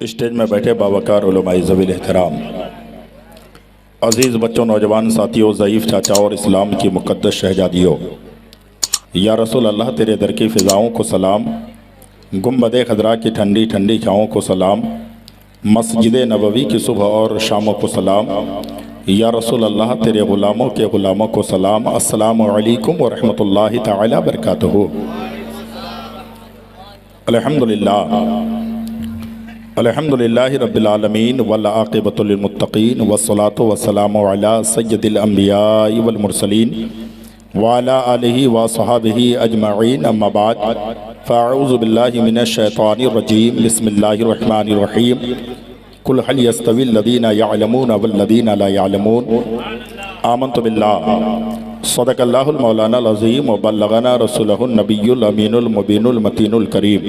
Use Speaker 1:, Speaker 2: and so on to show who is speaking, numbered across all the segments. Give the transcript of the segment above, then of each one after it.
Speaker 1: Stage में बैठे बावकार उलमाए ज़वील एहतराम, अज़ीज़ बच्चों, नौजवान साथियों, ज़ईफ़ चाचाओं और इस्लाम की मुक़द्दस शहजादियों, या रसूल अल्लाह तेरे दर की फ़िज़ाओं को सलाम, गुंबद खदरा की ठंडी ठंडी छाँवों को सलाम, मस्जिद नबवी की सुबह और शामों को सलाम, या रसूल अल्लाह तेरे ग़ुलामों के ग़ुलामों को सलाम। अस्सलामु अलैकुम व रहमतुल्लाहि तआला बरकातुहू। अल्हम्दुलिल्लाह अल्हम्दुलिल्लाहि रब्बिल आलमीन वल आक़िबतु लिल मुत्तक़ीन वस्सलातु वस्सलामु अला सय्यदिल अंबियाइ वल मुरसलीन व अला आलिहि व अस्हाबिहि अजमईन, अम्मा बाद फ़अऊज़ु बिल्लाहि मिनश शैतानिर रजीम। बिस्मिल्लाहिर रहमानिर रहीम। कुल हल यस्तविल लदीना यअलमून वल लदीना ला यअलमून। आमन्तु बिल्लाह सदक़ल्लाहुल मौलानाल अज़ीम व बल्लगना रसूलुहुन नबियुल अमीनुल मुबीनुल मतीनुल करीम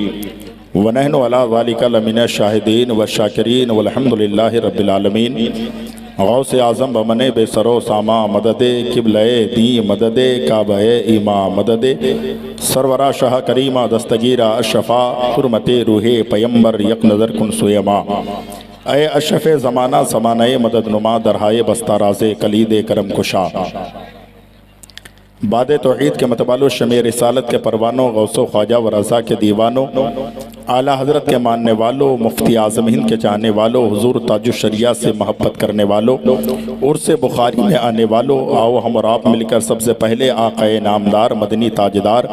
Speaker 1: व नहनु अला ज़ालिका लमिनश शाहिदीन व शाकिरीन वल्हम्दुलिल्लाहि रब्बिल आलमीन। गौसे आज़म बमने बेसरो सामा मददे किबले दी मददे काबे ईमा मददे सरवरा शाह करीमा दस्तगीरा अशफ़ा हुर्मते रूहे पैम्बर यक नज़र कुन सुयमा। अय अशफ़ ज़माना समाने मदद नुमा दरहाए बस्ताराज़े कलीदे करम कुशा। बाद तौहीद के मतबालो शमे रिसालत के परवानों, गौसो ख्वाजा व रज़ा के दीवानों, आला हज़रत के मानने वालों, मुफ्ती आज़म हिंद के चाहने वालों, हुज़ूर ताजुश शरिया से मोहब्बत करने वालों, उर्स बुखारी में आने वालों, आओ हम और आप मिलकर सबसे पहले आक़ाए नामदार मदनी ताजदार,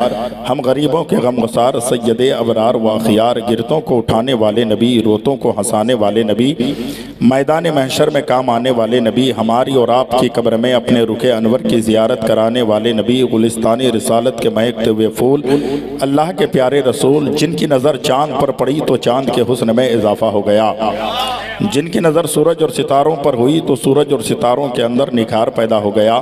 Speaker 1: हम गरीबों के गमगुसार सैयद अबरार व अख़ियार, गिरतों को उठाने वाले नबी, रोतों को हंसाने वाले नबी, मैदान महशर में काम आने वाले नबी, हमारी और आपकी कब्र में अपने रुखे अनवर की ज़ियारत कराने वाले नबी, गुलिस्तानी रिसालत के महकते हुए फूल, अल्लाह के प्यारे रसूल, जिनकी नज़र चाँद पर पड़ी तो चाँद के हुस्न में इजाफा हो गया, जिनकी नज़र सूरज और सितारों पर हुई तो सूरज और सितारों के अंदर निखार पैदा हो गया,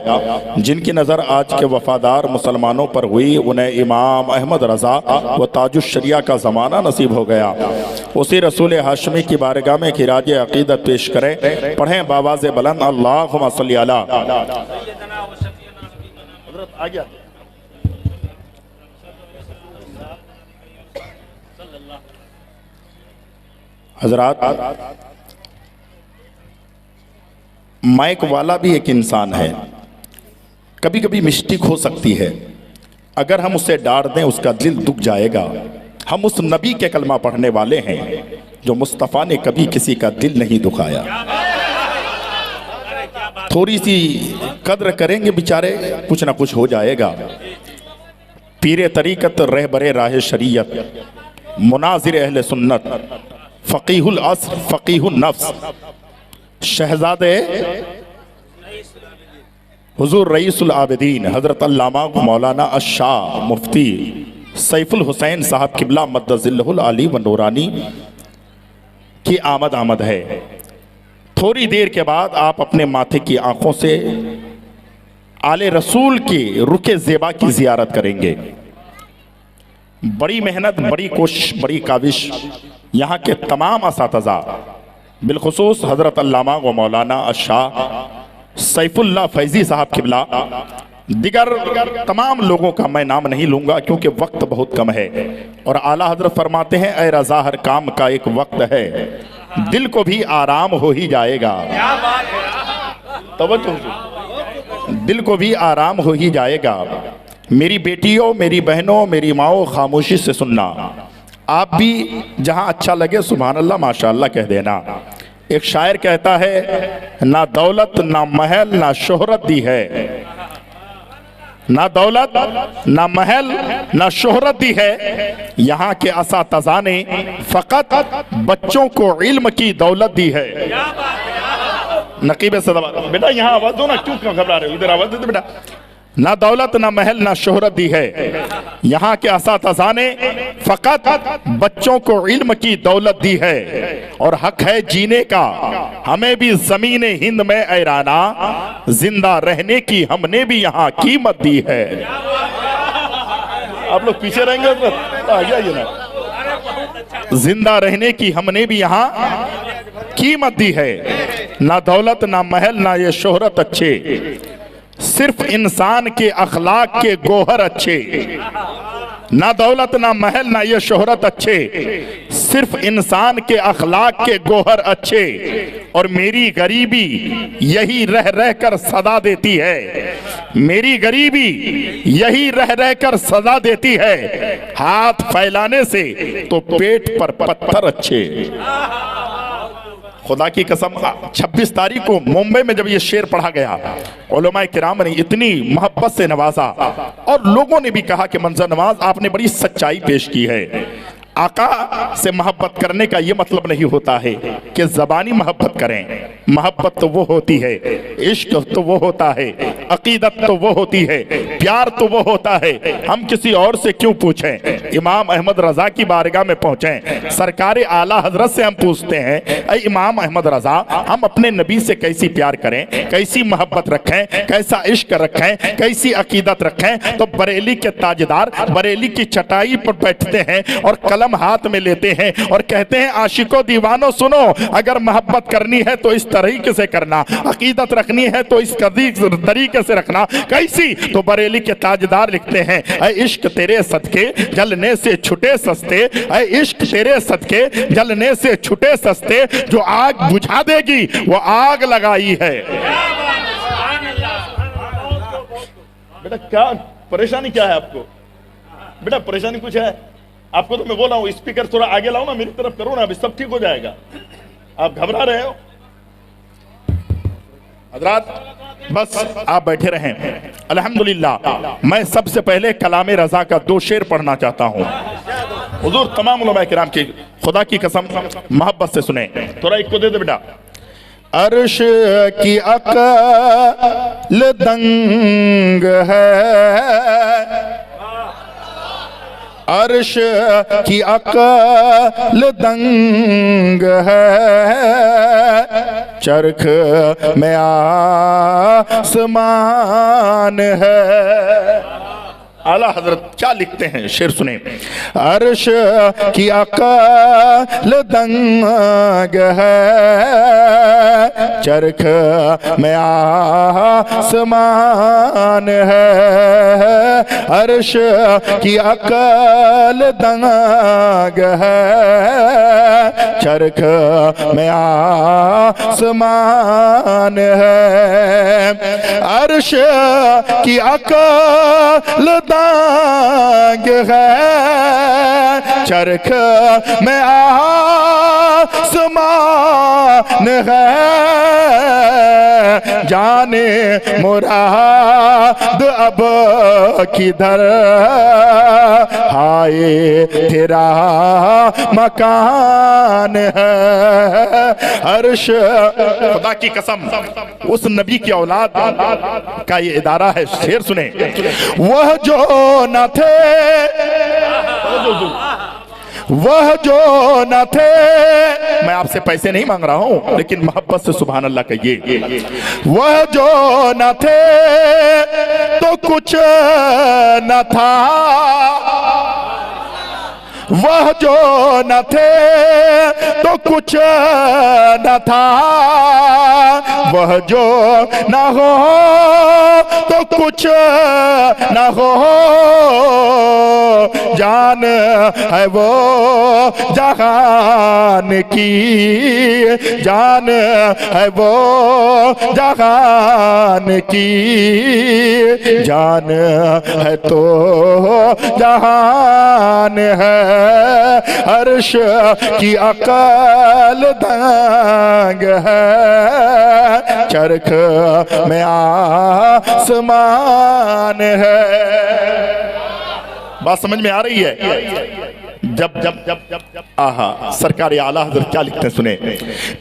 Speaker 1: जिनकी नज़र आज के वफादार मुसलमानों पर हुई उन्हें इमाम अहमद रज़ा व ताजुश शरिया का ज़माना नसीब हो गया। उसी रसूल हाशमी की बारगाह में खिराज अक़ीदत पेश करें, पढ़ें बावाज़ बुलंद अल्लाहुम्मा सल्ली अला। हजरात, माइक वाला भी एक इंसान है, कभी कभी मिस्टेक हो सकती है, अगर हम उसे डांट दें उसका दिल दुख जाएगा। हम उस नबी के कलमा पढ़ने वाले हैं जो मुस्तफ़ा ने कभी किसी का दिल नहीं दुखाया। थोड़ी सी कद्र करेंगे बेचारे, कुछ ना कुछ हो जाएगा। पीरे तरीक़त रहबरे राह शरीयत, मुनाज़िर अहले सुन्नत, फ़क़ीहुल अस्र फ़क़ीहुन नफ्स, शहज़ादे हुज़ूर रईसुल आबिदीन हज़रत अल्लामा मौलाना अश-शाह मुफ्ती सैफुल हुसैन साहब क़िबला मद्दज़िल्लहुल आली व नूरानी की आमद है। थोड़ी देर के बाद आप अपने माथे की आंखों से आले रसूल के रुके ज़ेबा की ज़ियारत करेंगे। बड़ी मेहनत, बड़ी कोशिश, बड़ी काविश यहाँ के तमाम असातिज़ा, बिलखुसूस हज़रत अल्लामा व मौलाना अश-शाह सैफुल्लाह फैज़ी साहब क़िबला, दिगर तमाम लोगों का मैं नाम नहीं लूँगा क्योंकि वक्त बहुत कम है। और आला हज़रत फरमाते हैं, ए रज़ा हर काम का एक वक्त है, दिल को भी आराम हो ही जाएगा। दिल को भी आराम हो ही जाएगा। मेरी बेटियों, मेरी बहनों, मेरी माओ, खामोशी से सुनना। आप भी जहां अच्छा लगे सुभान अल्लाह माशाअल्लाह कह देना। एक शायर कहता है, ना दौलत ना महल ना शोहरत दी है, ना दौलत ना महल ना शोहरत दी है, यहाँ के असातिज़ा ने फ़कत बच्चों को इल्म की दौलत दी है। नकीब सदा बेटा यहाँ आवाज़ दो ना, क्यों घबरा रहे हो, इधर आवाज़ दे बेटा। ना दौलत ना महल ना शोहरत दी है, यहाँ के असातिज़ा ने फ़कत बच्चों को इल्म की दौलत दी है, और हक है जीने का हमें भी ज़मीन हिंद में ऐराना, जिंदा रहने की हमने भी यहाँ कीमत दी है। आप लोग पीछे रहेंगे ये ना, जिंदा रहने की हमने भी यहाँ कीमत दी है। ना दौलत ना महल ना ये शोहरत अच्छे, सिर्फ इंसान के अखलाक के गोहर अच्छे, ना दौलत ना महल ना ये शोहरत अच्छे, सिर्फ इंसान के अखलाक के गोहर अच्छे। और मेरी गरीबी यही रह रह कर सदा देती है, मेरी गरीबी यही रह रह कर सदा देती है। हाथ फैलाने से तो पेट पर पत्थर अच्छे। खुदा की कसम 26 तारीख को मुंबई में जब ये शेर पढ़ा गया, उलमाए किराम ने इतनी मोहब्बत से नवाजा और लोगों ने भी कहा कि मंजर नवाज आपने बड़ी सच्चाई पेश की है। आका से मोहब्बत करने का ये मतलब नहीं होता है कि ज़बानी मोहब्बत करें। मोहब्बत तो वो होती है, इश्क तो वो होता है, अकीदत तो वो होती है, प्यार तो वो होता है। हम किसी और से क्यों पूछें? इमाम अहमद रजा की बारगाह में पहुंचें, सरकार आला हजरत से हम पूछते हैं, ऐ इमाम अहमद रजा हम अपने नबी से कैसी प्यार करें, कैसी मोहब्बत रखें, कैसा इश्क रखें, कैसी अकीदत रखें? तो बरेली के ताजदार बरेली की चटाई पर बैठते हैं और कलम हाथ में लेते हैं और कहते हैं आशिकों दीवानों सुनो, अगर मोहब्बत करनी है तो इस तरीके से करना, अकीदत रखनी है तो इस तरीके से रखना। कैसी? तो बरेली के ताजदार लिखते हैं, ऐ इश्क तेरे सदके जलने से छुटे सस्ते, ऐ इश्क तेरे सदके जलने से छुटे सस्ते, जो आग बुझा देगी वो आग लगाई है। बेटा क्या परेशानी क्या है आपको? बेटा परेशानी कुछ है आपको? तो मैं बोला हूं स्पीकर थोड़ा आगे लाओ ना, मेरी तरफ करो ना, अभी सब ठीक हो जाएगा। आप घबरा रहे हो? हजरात बस आप बैठे रहें। अल्हम्दुलिल्लाह मैं सबसे पहले कलाम रजा का 2 शेर पढ़ना चाहता हूं। हुजूर तमाम उलमा किराम की खुदा की कसम मोहब्बत से सुने। थोड़ा एक को दे दे बेटा। अर्श की अकल दंग है, अर्श की अकल दंग है, चरख में आसमान है। आला हजरत क्या लिखते हैं, शेर सुने। अर्श की अकल दंग है, चरख में आसमान है, अर्श की अकल दंग है, चरख में आसमान है, अर्श की अकल दाग है, चरख में आसमान है, जाने मुराद अब किधर, हाय तेरा मकान है। अर्श खुदा की कसम उस नबी की औलाद का ये इदारा है। शेर सुने। वह जो न थे, वह जो न थे, मैं आपसे पैसे नहीं मांग रहा हूं लेकिन मोहब्बत से सुभान अल्लाह कहिए। वह जो न थे तो कुछ न था, वह जो न थे तो कुछ न था, वह जो न हो तो कुछ न हो, जान है वो जहान की, जान है वो जहान की, जान है तो जहान है, अर्श की अकल दंग है, चरख में आसमान है। बात समझ में आ रही है? जब जब जब जब जब आहा सरकार आला हज़रत क्या लिखते हैं सुने।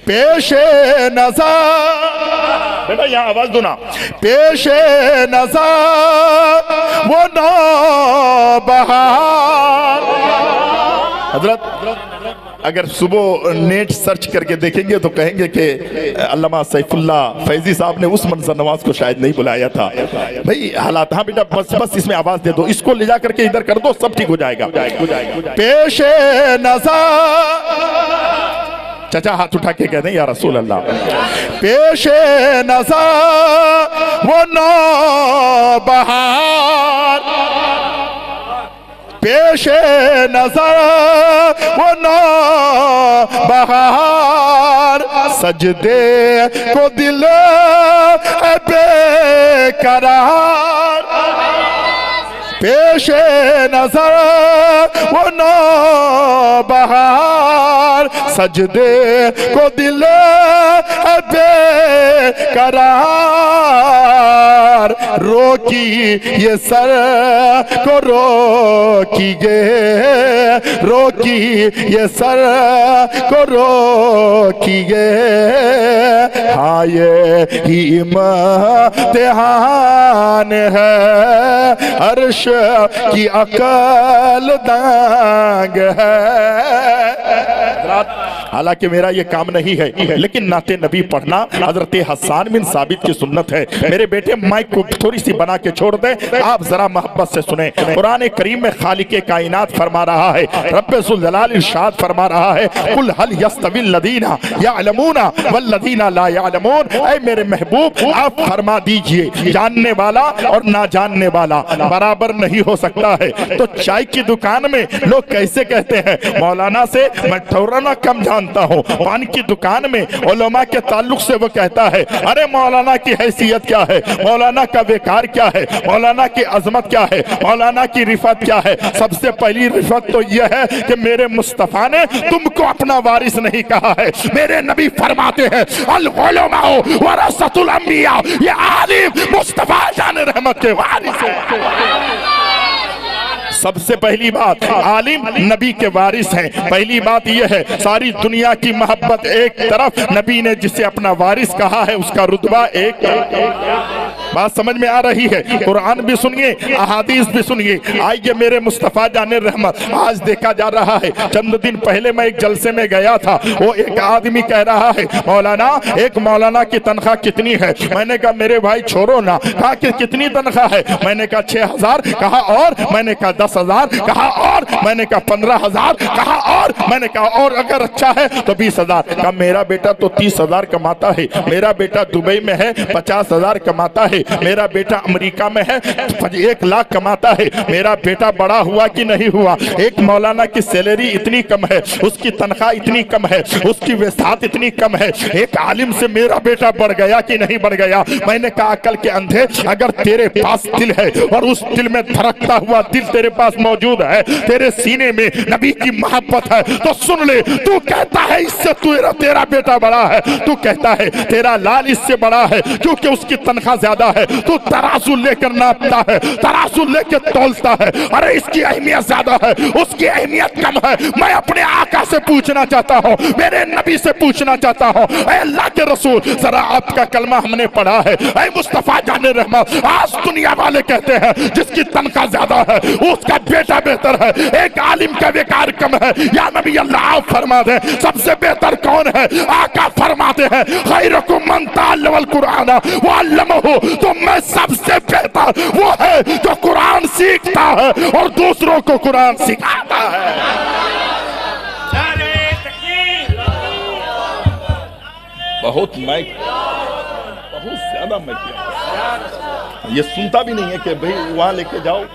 Speaker 1: पेशे नज़र, बेटा यहाँ आवाज दो ना। पेशे नज़र वो नौबहार। हजरत अगर सुबह नेट सर्च करके देखेंगे तो कहेंगे कि अल्लामा सैफुल्लाह फैजी साहब ने उस मंजर नवाज को शायद नहीं बुलाया था। भाई हालात, हाँ बेटा बस बस इसमें आवाज दे दो, इसको ले जा करके इधर कर दो, सब ठीक हो जाएगा। पेशे नज़र चचा हाथ उठा के कहते हैं या रसूल अल्लाह, पेशे नजर वो नौ बहार, पेशे नजर वो नौ बहार, सजदे को दिल बेकरार, पेशे नजर वो नौ बहार, सजदे को दिल बेकरार, रोकी ये सर को रोकी गे, रोकी ये सर को रोकी गे, हाँ ये ही इम्तिहान है, अर्श की अकल दांग है। हालांकि मेरा ये काम नहीं है, लेकिन नाते नबी पढ़ना हजरत हसन बिन साबित की सुन्नत है। मेरे बेटे माइक को थोड़ी सी बना के छोड़ दे, आप जरा मोहब्बत से सुने। कुरान करीम में खालिक कायनात फरमा रहा है, रब्बुल जलाल इरशाद फरमा रहा है, कुल हल यस्तविल लदीना यअलमूना वल्लदीना ला यअलमून। ऐ मेरे महबूब आप फरमा दीजिए, जानने वाला और ना जानने वाला बराबर नहीं हो सकता है। तो चाय की दुकान में लोग कैसे कहते हैं मौलाना से मैं ठौराना कम जानता हूँ, पान की दुकान में उलमा के ताल्लुक से वो कहता है अरे मौलाना की हैसियत क्या है, मौलाना का बेकार क्या है, मौलाना की अजमत क्या है, मौलाना की रिफत क्या है। सबसे पहली रिफत तो यह है कि मेरे मुस्तफा ने तुमको अपना वारिस नहीं कहा है। मेरे नबी फरमाते हैं अल उलमा वरसतुल अंबिया, ये आलिम मुस्तफा जान रहमत के वारिस है। सबसे पहली बात आलिम नबी के वारिस हैं। पहली बात यह है सारी दुनिया की मोहब्बत एक तरफ, नबी ने जिसे अपना वारिस कहा है उसका रुतबा एक तरफ। बात समझ में आ रही है? कुरान भी सुनिए, अहादीस भी सुनिए। आइए मेरे मुस्तफा जाने रहमत, आज देखा जा रहा है, चंद दिन पहले मैं एक जलसे में गया था, वो एक आदमी कह रहा है मौलाना एक मौलाना की तनख्वाह कितनी है? मैंने कहा मेरे भाई छोड़ो ना। कहा कि कितनी तनख्वाह है? मैंने कहा 6,000। कहा और? मैंने कहा 10,000। कहा और? मैंने कहा 15,000। कहा और? मैंने कहा और अगर अच्छा है तो 20,000। कहा मेरा बेटा तो 30,000 कमाता है, मेरा बेटा दुबई में है 50,000 कमाता है, मेरा बेटा अमेरिका में है 1 लाख कमाता है। मेरा बेटा बड़ा हुआ कि नहीं हुआ? एक मौलाना की सैलरी इतनी कम है, उसकी तनख्वाह इतनी कम है, उसकी वसात इतनी कम है। एक आलिम से मेरा बेटा बढ़ गया कि नहीं बढ़ गया? मैंने कहा अकल के अंधे, अगर तेरे पास दिल है और उस दिल में धड़कता हुआ दिल तेरे पास मौजूद है, तेरे सीने में नबी की मोहब्बत है, तो सुन ले, तू कहता है इससे तेरा बेटा बड़ा है, तू कहता है तेरा लाल इससे बड़ा है क्योंकि उसकी तनख्वाह ज्यादा है, तू तराजू लेकर नापता है, तराजू लेकर तौलता है। अरे इसकी अहमियत ज्यादा है, उसकी अहमियत कम है। मैं अपने आका से पूछना चाहता हूँ, मेरे नबी से पूछना चाहता हूँ, अल्लाह के रसूल जरा आपका कलमा हमने पढ़ा है, ऐ मुस्तफा जाने रहमत, आज दुनिया वाले कहते हैं जिसकी तनख्वाह ज्यादा है उसका बेटा बेहतर है, एक आलिम का बेकार कम है। या नबी अल्लाह आप फरमा दे सबसे बेहतर कौन है? आका फरमाते हैं खैरुकुम मन तअल्लमल कुरान व अल्लमहु, तो मैं सबसे बेहतर वो है जो कुरान सीखता है और दूसरों को कुरान सिखाता है। बहुत ज्यादा मैं ये सुनता भी नहीं है कि भाई वहां लेके जाओ।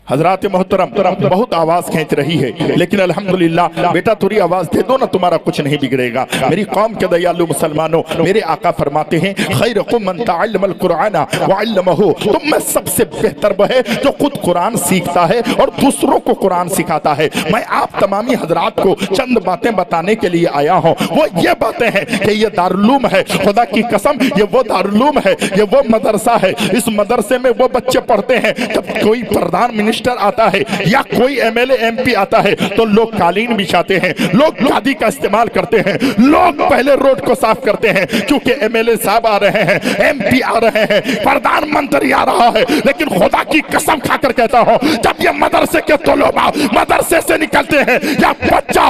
Speaker 1: हजरात मोहतरम बहुत आवाज खींच रही है, लेकिन अल्हम्दुलिल्लाह बेटा थोड़ी आवाज दे दो ना, तुम्हारा कुछ नहीं बिगड़ेगा। मेरी कौम के दयालु मुसलमानों, मेरे आका फरमाते हैं खैरुकुम मन तअल्लमल कुरान व अल्लमहु, तुम में सबसे बेहतर वह है जो खुद कुरान सीखता है और दूसरों को कुरान सिखाता है। मैं आप तमामी हजरात को चंद बातें बताने के लिए आया हूँ। वो ये बातें हैं कि ये दारुल्लूम है, खुदा की कसम ये वो दारुल्लूम है, ये वो मदरसा है। इस मदरसे में वो बच्चे पढ़ते हैं, जब कोई प्रधान आता है या कोई एमएलए एमपी आता है तो लोग कालीन बिछाते हैं, लोग गादी का इस्तेमाल करते हैं, लोग पहले रोड को साफ करते हैं क्योंकि एमएलए साहब आ रहे हैं, एमपी आ रहे हैं, प्रधानमंत्री आ रहा है। लेकिन खुदा की कसम खाकर कहता हूं, जब ये मदरसे के तलबा मदरसे से निकलते हैं या बच्चा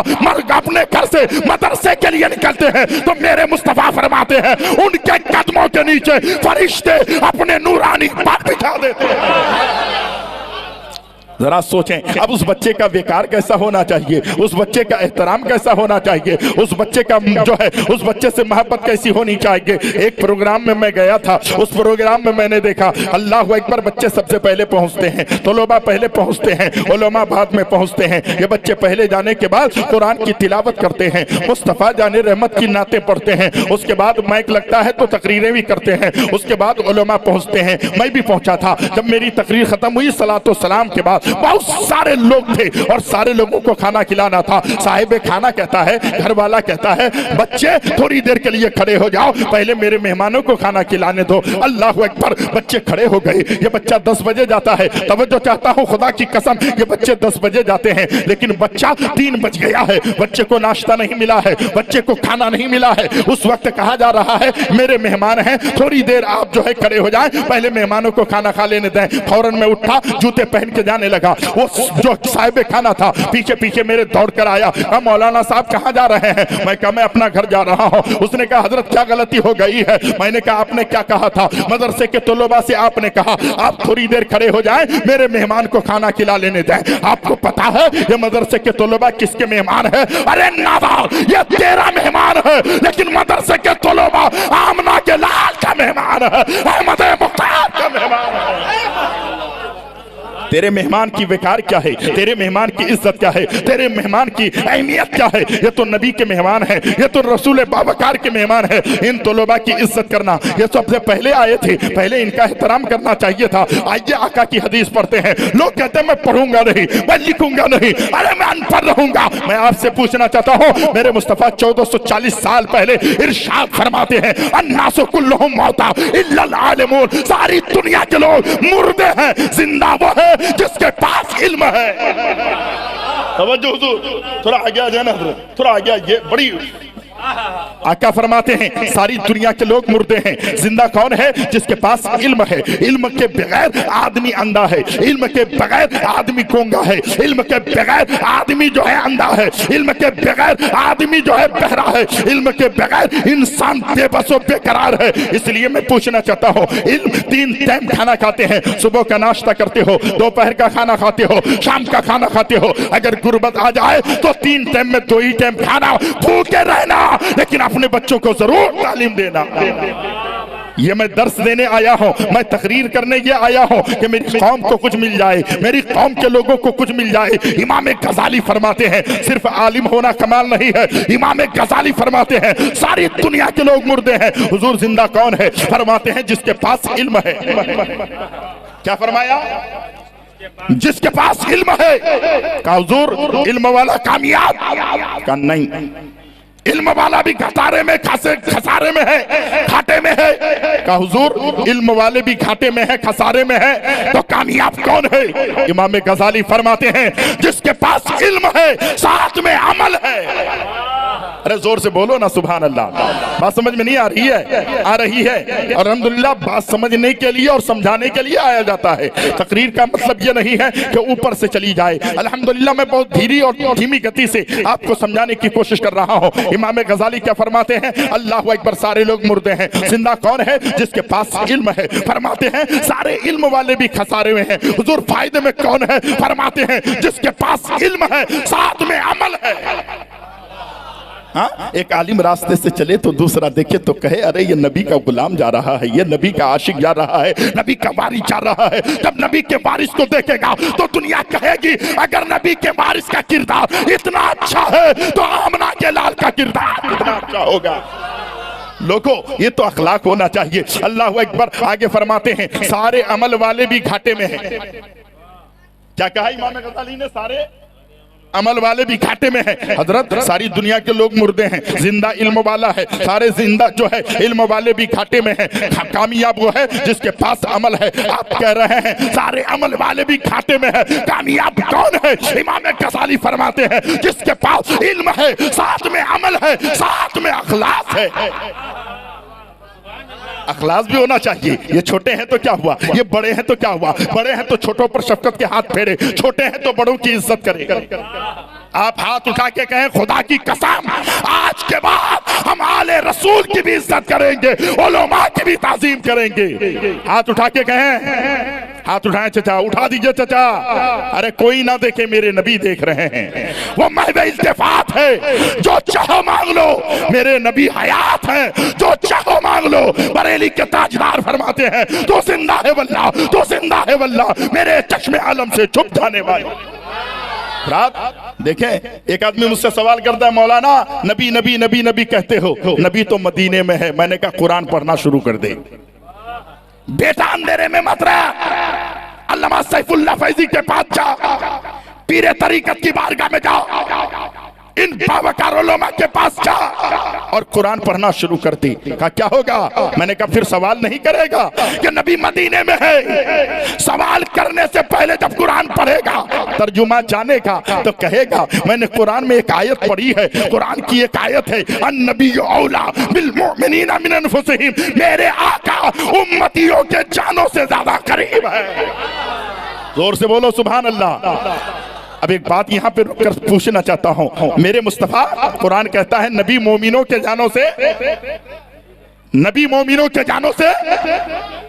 Speaker 1: अपने घर से मदरसे के लिए निकलते हैं तो मेरे मुस्तफा फरमाते हैं उनके कदमों के नीचे फरिश्ते अपने नूरानी पर बिछा देते हैं। जरा सोचें, अब उस बच्चे का विकार कैसा होना चाहिए, उस बच्चे का एहतराम कैसा होना चाहिए, उस बच्चे का जो है उस बच्चे से मोहब्बत कैसी होनी चाहिए। एक प्रोग्राम में मैं गया था, उस प्रोग्राम में मैंने देखा अल्लाह अकबर, बच्चे सबसे पहले पहुंचते हैं, तलबा पहले पहुंचते हैं, उलमा बाद में पहुंचते हैं। ये बच्चे पहले जाने के बाद कुरान की तिलावत करते हैं, मुस्तफ़ा जाने रहमत की नाते पढ़ते हैं, उसके बाद माइक लगता है तो तकरीरें भी करते हैं, उसके बाद उलमा पहुंचते हैं। मैं भी पहुंचा था। जब मेरी तकरीर खत्म हुई सलातो सलाम के बाद बहुत सारे लोग थे और सारे लोगों को खाना खिलाना था। साहिब खाना कहता है, घर वाला कहता है, बच्चे थोड़ी देर के लिए खड़े हो जाओ, पहले मेरे मेहमानों को खाना खिलाने दो। अल्लाह अकबर, बच्चे खड़े हो गए। ये बच्चा 10 बजे जाता है, तवज्जो चाहता हूँ खुदा की कसम, ये बच्चे 10 बजे जाते हैं, लेकिन बच्चा 3 बज गया है, बच्चे को नाश्ता नहीं मिला है, बच्चे को खाना नहीं मिला है। उस वक्त कहा जा रहा है मेरे मेहमान हैं, थोड़ी देर आप जो है खड़े हो जाएं, पहले मेहमानों को खाना खा लेने दें। फौरन में उठा, जूते पहन के जाने लगा। वो जो साहिब खाना था पीछे पीछे मेरे दौड़ कर आया। मौलाना साहब कहाँ जा रहे हैं? मैं कहा मैं अपना घर जा रहा हूँ। उसने कहा हजरत क्या गलती हो गई है? मैंने कहा आपने क्या कहा था? मदरसे के तलबा से आपने कहा आप थोड़ी देर खड़े हो जाएं, मेरे मेहमान को खाना खिला लेने दें। आपको पता है ये मदरसे के तलबा किसके मेहमान है? अरे नादार, ये तेरा मेहमान है, लेकिन मदरसे के तलबा आमना के लाल का मेहमान है, अहमद मुख्तार का मेहमान है। तेरे मेहमान की विकार क्या है? तेरे मेहमान की इज्जत क्या है? तेरे मेहमान की अहमियत क्या है? ये तो नबी के मेहमान है, ये तो रसूल बावकार के मेहमान है। इन तलबा की इज्जत करना, ये सबसे पहले आए थे, पहले इनका एहतराम करना चाहिए था। आइए आका की हदीस पढ़ते हैं। लोग कहते हैं मैं पढ़ूंगा नहीं, मैं लिखूंगा नहीं, अरे मैं अनपढ़ रहूंगा। मैं आपसे पूछना चाहता हूँ, मेरे मुस्तफा 1440 साल पहले इरशाद फरमाते हैं अन्नासु कुल्लुहुम मौता इल्लल आलिमून, सारी दुनिया के लोग मुर्दे हैं, जिंदा वो है जिसके पास इल्म है। तवज्जो हुजूर, थोड़ा आगे आ जाना, थोड़ा आगे। ये बड़ी आका फरमाते हैं सारी दुनिया के लोग मुर्दे हैं, जिंदा कौन है? जिसके पास इल्म है। इल्म के बगैर आदमी अंधा है, इल्म के बगैर आदमी गूंगा है, इल्म के बगैर आदमी जो है अंधा है, इल्म के बगैर आदमी जो है बहरा है, इल्म के बगैर इंसान बेबस और बेकरार है। इसलिए मैं पूछना चाहता हूँ, इल्म 3 टाइम खाना खाते हैं, सुबह का नाश्ता करते हो, दोपहर का खाना खाते हो, शाम का खाना खाते हो। अगर गुर्बत आ जाए तो 3 टाइम में 2 ही टाइम खाना, भूखे रहना, लेकिन अपने बच्चों को जरूर तालीम देना। ये मैं दर्स देने आया हूँ, मैं तकरीर करने ये आया हूँ कि मेरी कौम को कुछ मिल जाए, मेरी कौम के लोगों को कुछ मिल जाए। इमाम गजाली फरमाते हैं सिर्फ आलिम होना कमाल नहीं है। इमाम गजाली फरमाते हैं सारी दुनिया के लोग मुर्दे हैं, हुजूर जिंदा कौन है? फरमाते हैं जिसके पास इल्म है। क्या फरमाया? जिसके पास इल्म है। का हुजूर इल्म वाला कामयाब? का नहीं, इल्म वाला भी घाटे में खसारे में है, घाटे में है। का हुजूर इल्म वाले भी घाटे में है, खसारे में है, तो कामयाब कौन है? इमाम गजाली फरमाते हैं जिसके पास इल्म है साथ में अमल है। अरे जोर से बोलो ना सुभान अल्लाह। बात समझ में नहीं आ रही है? आ रही है। और अल्हम्दुलिल्लाह बात समझने के लिए और समझाने के लिए आया जाता है। तकरीर का मतलब ये नहीं है कि ऊपर से चली जाए। अल्हम्दुलिल्लाह मैं बहुत धीरे और धीमी गति से आपको समझाने की कोशिश कर रहा हूँ। इमाम गजाली क्या फरमाते हैं? अल्लाह अकबर, सारे लोग मुर्दे हैं, जिंदा कौन है? जिसके पास इल्म है। फरमाते हैं सारे इल्म वाले भी खसारे में हैं। हुजूर फायदे में कौन है? फरमाते हैं जिसके पास इल्म है साथ में अमल है। हाँ, एक आलिम रास्ते से चले तो दूसरा देखे तो कहे अरे ये नबी का गुलाम जा रहा है, ये नबी का आशिक जा रहा है, नबी का वारिस जा रहा है। जब नबी के वारिस को देखेगा तो दुनिया कहेगी अगर नबी के वारिस का किरदार इतना अच्छा है तो आमना के लाल का किरदार कितना अच्छा होगा। लोगों ये तो अखलाक होना चाहिए। अल्लाह अकबर। आगे फरमाते हैं सारे अमल वाले भी घाटे में हैं। क्या कहा इमाम गजाली ने? सारे अमल वाले भी घाटे में है। हजरत सारी दुनिया के लोग मुर्दे हैं, जिंदा इल्म वाला है, सारे जिंदा जो है इल्म वाले भी घाटे में है। कामयाब वो है जिसके पास अमल है। आप कह रहे हैं सारे अमल वाले भी घाटे में है, कामयाब कौन है? इमाम गजाली फरमाते हैं जिसके पास इल्म है साथ में अमल है, साथ में अखलास है। अखलास भी होना चाहिए। ये छोटे हैं तो क्या हुआ, ये बड़े हैं तो क्या हुआ? बड़े हैं तो छोटों पर शफकत के हाथ फेरे, छोटे हैं तो बड़ों की इज्जत करें। आप हाथ उठा के कहें खुदा की कसम आज के बाद हम आले रसूल की भी इज्जत करेंगे, उलमा की भी ताजीम करेंगे। हाथ उठा के कहें हाथ उठाएं चचा, उठा दीजिए चचा। अरे कोई ना देखे, मेरे नबी देख रहे हैं। वो महज़ इल्तिफात है, जो चाहो मांग लो। मेरे नबी हयात है, जो चाहो मांग लो। बरेली के ताजदार फरमाते हैं, तो जिंदा है वल्लाह, तो जिंदा है वल्लाह, मेरे चश्मे आलम से छुप जाने वाले। रात देखें, एक आदमी मुझसे सवाल करता है, मौलाना नबी नबी नबी नबी कहते हो, नबी तो मदीने में है। मैंने कहा कुरान पढ़ना शुरू कर दे बेटा, अंधेरे में मत रह। अल्लामा सैफुल्लाह फैजी के पास जा, पीरे तरीकत की बारगाह में जाओ, इन बावकार उलमा के पास जा और कुरान पढ़ना शुरू कर दी। कहा क्या होगा? मैंने कहा फिर सवाल नहीं करेगा कि नबी मदीने में है। सवाल करने से पहले जब कुरान पढ़ेगा, तर्जुमा जानेगा, तो कहेगा मैंने कुरान में एक आयत पढ़ी है। कुरान की एक आयत है, अन्नबी औला बिल मुमिनीना मिन अनफुसिहिम, मेरे आका उम्मतियों के जानों से ज्यादा करीब है। जोर से बोलो सुभान अल्लाह। अब एक बात यहाँ पे रुक कर पूछना चाहता हूँ, मेरे मुस्तफा, कुरान कहता है नबी मोमिनों के जानों से, नबी मोमिनों के जानों से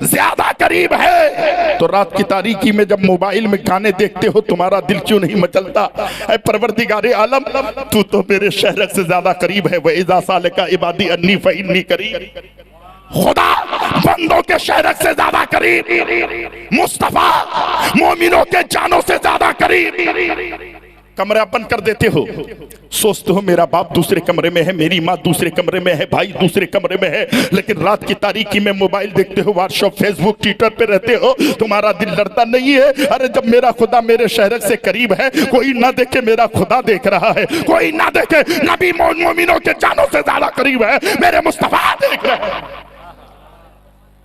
Speaker 1: ज्यादा करीब है। तो रात की तारीकी में जब मोबाइल में गाने देखते हो, तुम्हारा दिल क्यों नहीं मचलता? ऐ परवरदिगारे आलम, तू तो मेरे शहर से ज्यादा करीब है। वइज़ा सालका इबादी अन्नी फइन्नी करीब। खुदा बंदों के शहर से ज्यादा करीब, मुस्तफा मोमिनों के जानों से ज्यादा करीब। कमरा बंद कर देते हो, सोचते हो मेरा बाप दूसरे कमरे में है, मेरी माँ दूसरे कमरे में है, भाई दूसरे कमरे में है, लेकिन रात की तारीकी में मोबाइल देखते हो, व्हाट्सएप फेसबुक ट्विटर पे रहते हो, तुम्हारा दिल लड़ता नहीं है? अरे जब मेरा खुदा मेरे शहर से करीब है, कोई ना देखे मेरा खुदा देख रहा है, कोई ना देखे नबी मोमिनों के जानों से ज्यादा करीब है, मेरे मुस्तफा देख रहे हैं।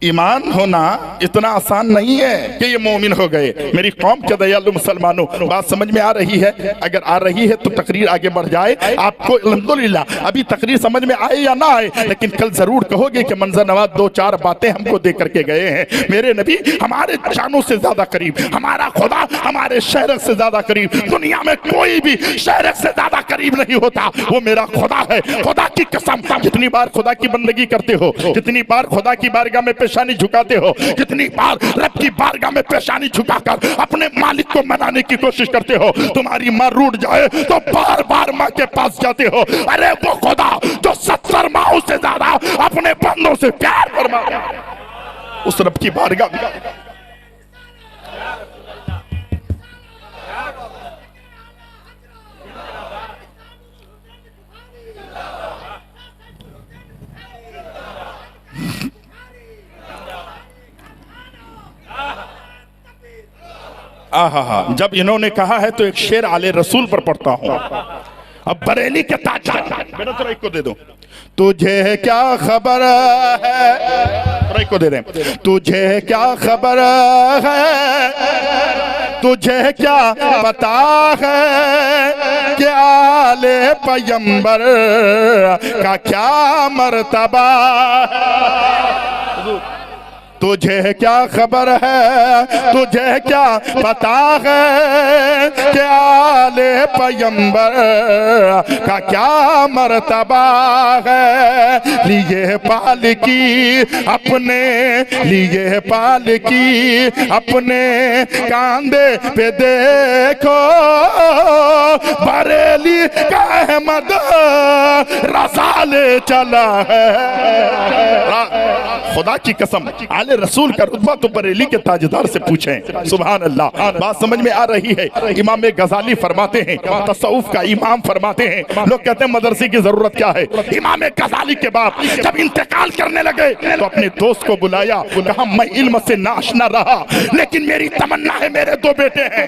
Speaker 1: ईमान होना इतना आसान नहीं है कि ये मोमिन हो गए। मेरी कौम के दयालु मुसलमानों, बात समझ में आ रही है? अगर आ रही है तो तकरीर आगे बढ़ जाए। आपको अल्हम्दुलिल्लाह अभी तकरीर समझ में आए या ना आए, लेकिन कल जरूर कहोगे कि मंजर नवाज दो चार बातें हमको दे करके गए हैं। मेरे नबी हमारे जानों से ज्यादा करीब, हमारा खुदा हमारे शहर से ज्यादा करीब। दुनिया में कोई भी शहर से ज्यादा करीब नहीं होता, वो मेरा खुदा है। खुदा की कसम, जितनी बार खुदा की बंदगी करते हो, जितनी बार खुदा की बारगाह में पेशानी झुकाते हो, जितनी बार रब की बारगाह में पेशानी झुकाकर अपने मालिक को मनाने की कोशिश करते हो, तुम्हारी माँ रूठ जाए तो बार बार माँ के पास जाते हो। अरे वो खुदा जो 70 माओं से ज्यादा अपने बंदों से प्यार फरमाता है, उस रब की बारगाह आहा। जब इन्होंने कहा है तो एक शेर आले रसूल पर पढ़ता हूं। अब बरेली के ताजदार, बेटा थोड़ा एक को दे दो। तुझे क्या खबर है, थोड़ा एक को दे दें। तुझे क्या खबर है, तुझे क्या पता है कि आले पैगंबर का क्या मर्तबा है। तुझे क्या खबर है, तुझे क्या पता है कि आले पैगंबर का क्या मर्तबा है। लिए पालकी अपने, लिए पालकी अपने कांधे पे देखो, बरेली का अहमद रज़ा ले चला है। खुदा की कसम, आले रसूल का रुतबा तो बरेली के ताजदार से पूछें। सुभान अल्लाह। बात समझ में आ रही है? इमाम गजाली फरमाते हैं, तसव्वुफ का इमाम फरमाते हैं, लोग कहते हैं मदरसे की जरूरत क्या है। इमाम गजाली के बाप जब इंतकाल करने लगे तो अपने दोस्त को बुलाया, कहा मैं इल्म से नाशना रहा, लेकिन मेरी तमन्ना है, मेरे 2 बेटे हैं,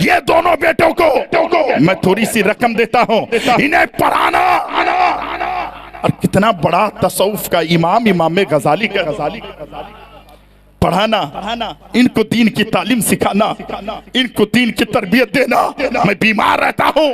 Speaker 1: ये दोनों बेटों को मैं थोड़ी सी रकम देता हूँ, इन्हें पढ़ाना। और कितना बड़ा तसव्वुफ का इमाम इमाम गजाली का पढ़ाना, इनको दीन की तालीम सिखाना, इनको दीन की तरबियत देना। मैं बीमार रहता हूँ,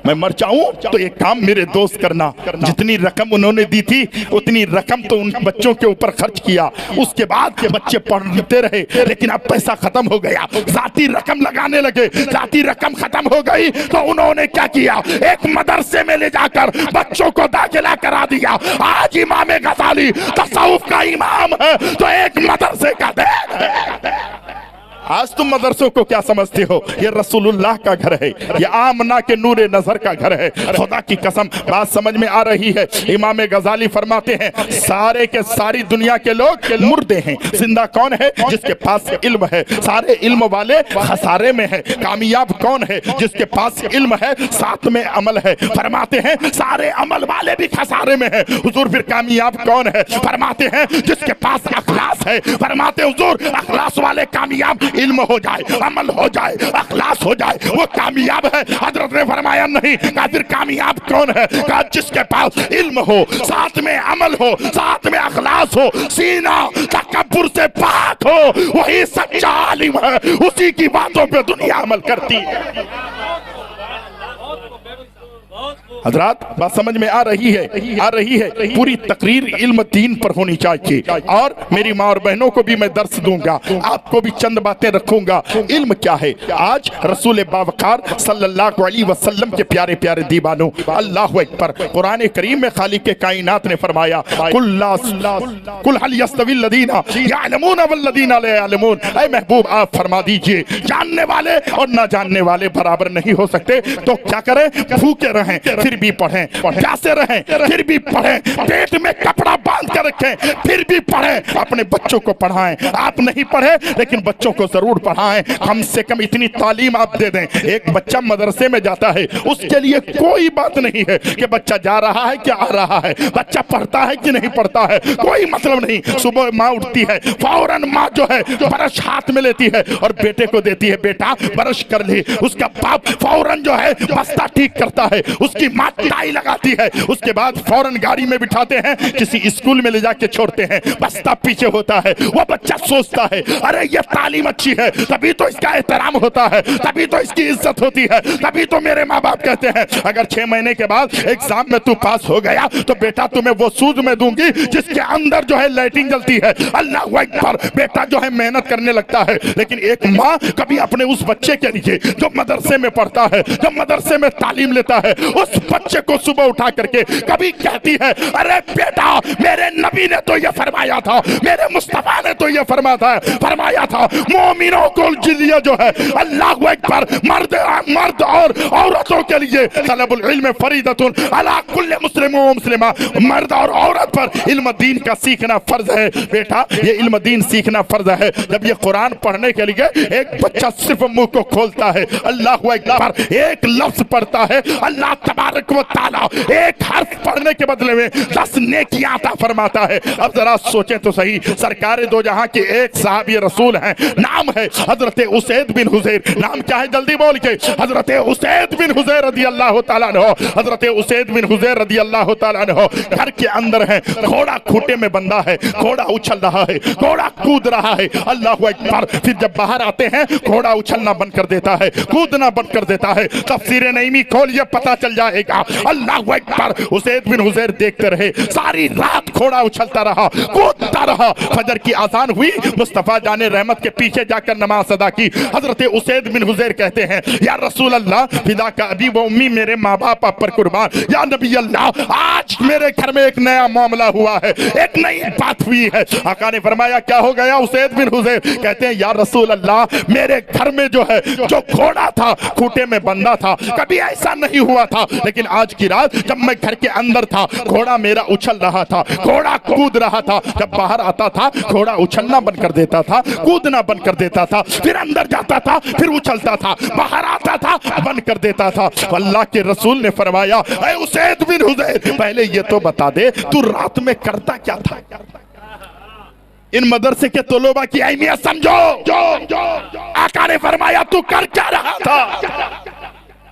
Speaker 1: मैं मर जाऊं तो एक काम मेरे दोस्त करना। जितनी रकम उन्होंने दी थी उतनी रकम तो उन बच्चों के ऊपर खर्च किया। उसके बाद के बच्चे पढ़ते रहे, लेकिन अब पैसा खत्म हो गया, जाती रकम लगाने लगे। जाती रकम खत्म हो गई तो उन्होंने क्या किया, एक मदरसे में ले जाकर बच्चों को दाखिला करा दिया। आज इमाम गजाली तसव्वुफ का इमाम है तो एक मदरसे का आज तुम मदरसों को क्या समझते हो? ये रसूलुल्लाह का घर है, ये आमना के नूरे नजर का घर है। खुदा की कसम बात समझ में आ रही है। इमाम गजाली फरमाते हैं सारे के सारी दुनिया के लोग मुर्दे हैं, जिंदा कौन है? जिसके पास इल्म है। सारे इल्म वाले खसारे में है। कामयाब कौन है? जिसके पास इल्म है साथ में अमल है। फरमाते हैं सारे अमल वाले भी खसारे में है। हुजूर फिर कामयाब कौन है? फरमाते हैं जिसके पास अखलास है। फरमाते हुजूर अखलास वाले कामयाब, इल्म हो जाए, अमल हो जाए, अखलास हो जाए, वो कामयाब है। हजरत ने फरमाया नहीं, कहा फिर कामयाब कौन है? कहा जिसके पास इल्म हो, साथ में अमल हो, साथ में अखलास हो, सीना तकब्बुर से पाक हो, वही सच्चा आलिम है। उसी की बातों पे दुनिया अमल करती है। हजरात बात समझ में आ रही है। पूरी तकरीर इल्म दीन पर होनी चाहिए। और मेरी माँ और बहनों को भी मैं दर्स दूंगा, आपको भी चंद बातें रखूंगा। इल्म क्या है? आज रसूल बावकार सल्लल्लाहु अलैहि वसल्लम के प्यारे प्यारे दीवानों, अल्लाहु अकबर। कुरान करीम में खालिक कायनात ने फरमाया कुल हल यस्तविल लदीना यअलमून वल्लदीना ला यअलमून। ऐ महबूब आप फरमा दीजिए जानने वाले और ना जानने वाले बराबर नहीं हो सकते। तो क्या करें? भूखे रहें फिर भी पढ़ें, प्यासे रहें फिर भी पढ़ें, पेट में कपड़ा बांध कर रखें फिर भी पढ़ें, अपने बच्चों को पढ़ाएं। आप नहीं पढ़े लेकिन बच्चों को जरूर पढ़ाएं। कम से कम इतनी तालीम आप दे दें। एक बच्चा मदरसे में जाता है, उसके लिए कोई बात नहीं है कि बच्चा जा रहा है क्या आ रहा है, बच्चा पढ़ता है कि नहीं पढ़ता है, कोई मतलब नहीं। सुबह माँ उठती है, फौरन माँ जो है ब्रश हाथ में लेती है और बेटे को देती है, बेटा ब्रश कर ले। उसका बाप फौरन जो है बस्ता ठीक करता है, उसकी माँ टाई लगाती है, उसके बाद फौरन गाड़ी में बिठाते हैं, किसी स्कूल में ले जाके छोड़ते हैं, बस्ता पीछे होता है। वो बच्चा सोचता है अरे ये तालीम अच्छी है, तभी तो इसका एहतराम होता है, तभी तो इसकी इज्जत होती है, तभी तो मेरे माँ बाप कहते हैं अगर 6 महीने के बाद एग्जाम में तू पास हो गया तो बेटा तुम्हें वो सूद में दूंगी जिसके अंदर जो है लाइटिंग जलती है। अल्लाह अकबर। बेटा जो है मेहनत करने लगता है। लेकिन एक माँ कभी अपने उस बच्चे के लिए जो मदरसे में पढ़ता है, जो मदरसे में तालीम लेता है, उस बच्चे को सुबह उठा करके कभी कहती है अरे बेटा मेरे नबी ने तो ये फरमाया था, मेरे मुस्तफा ने तो ये फरमाया था मोमिनों को जिलिया जो है अल्लाह अकबर मर्द और औरतों के लिए तलबुल इल्म फरीदतुन अला कुल्ले मुस्लिम व मुस्लिमा। मर्द और औरत पर इल्म दीन का सीखना फर्ज है। बेटा ये इल्म दीन सीखना फर्ज है। जब ये कुरान पढ़ने के लिए एक बच्चा सिर्फ मुंह को खोलता है, अल्लाह अकबर, एक लफ्ज पढ़ता है, अल्लाह तबारक व तआला एक हर्फ पढ़ने के बदले में 10 नेकियां अता फरमाता है। अब जरा सोचें तो सही, सरकार दो जहां के एक साहबी रसूल हैं, नाम है हजरत उसैद बिन हुजैर। नाम क्या है जल्दी बोल के? हजरत उसैद बिन हुजैर रदी अल्लाह तआला अन्हु। हजरत उसैद बिन हुजैर रदी अल्लाह तआला अन्हु घर के अंदर है, घोड़ा खूंटे में बंधा है, घोड़ा उछल रहा है, घोड़ा कूद रहा है, अल्लाह अकबर। फिर जब बाहर आते हैं घोड़ा उछलना बंद कर देता है, कूदना बंद कर देता है। तफसीर नईमी खोल ये पता चल जाएगा। अल्लाह अकबर। उसैद बिन हुजैर देखते रहे, सारी रात घोड़ा उछलता रहा, कूदता रहा। फजर की आजान हुई, मुस्तफा जाने रहमत के पीछे जाकर नमाज अदा की। हजरत उसैद बिन हुजैर कहते हैं या रसूल अल्लाह फिदा का अभी वो उम्मी मेरे माँ बाप आप पर कुर्बान, या नबी अल्लाह आज मेरे घर में एक नया मामला हुआ है, एक नई बात हुई है। आका ने फरमाया क्या हो गया उसैद बिन हुजैर? कहते हैं या रसूल अल्लाह मेरे घर में जो है जो घोड़ा था खूंटे में बंधा था, कभी ऐसा नहीं हुआ था, लेकिन आज की रात जब मैं घर के अंदर था घोड़ा मेरा उछल रहा था, घोड़ा कूद रहा था। जब बाहर आता था घोड़ा उछलना बंद कर देता था, कूदना बंद कर देता था, फिर अंदर जाता था, फिर उछलता था, बाहर आता था, बंद कर देता था। अल्लाह के रसूल ने फरमाया ऐ उसैद बिन हुजैर पहले ये तो बता दे तू रात में करता क्या था? इन मदरसे के तलबा की अहमियत समझो। आका ने फरमाया तू कर क्या रहा था?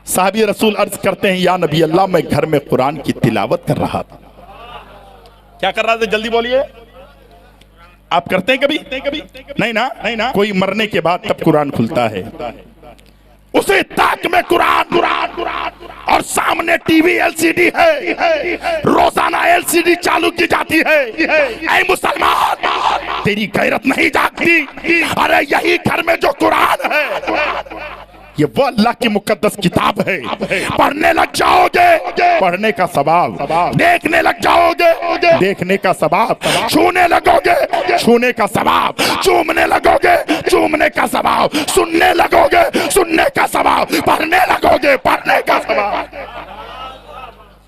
Speaker 1: साहबी रसूल अर्ज करते हैं या नबी अल्लाह मैं घर में कुरान की तिलावत कर रहा था। क्या कर रहा था जल्दी बोलिए? आप करते हैं कभी? नहीं ना। कोई मरने के बाद तब कुरान खुलता है, उसे ताक में कुरान और सामने टीवी एलसीडी है, रोजाना एलसीडी चालू की जाती है। ऐ मुसलमान तेरी गैरत नहीं जागती? अरे यही घर में जो कुरान है ये वो अल्लाह की मुकद्दस किताब है। पढ़ने लग जाओगे, पढ़ने का सवाब, देखने लग जाओगे, देखने का सवाब, छूने लगोगे, छूने का सवाब, चूमने लगोगे, चूमने का सवाब, सुनने लगोगे, सुनने का सवाब, पढ़ने लगोगे, पढ़ने का सवाब।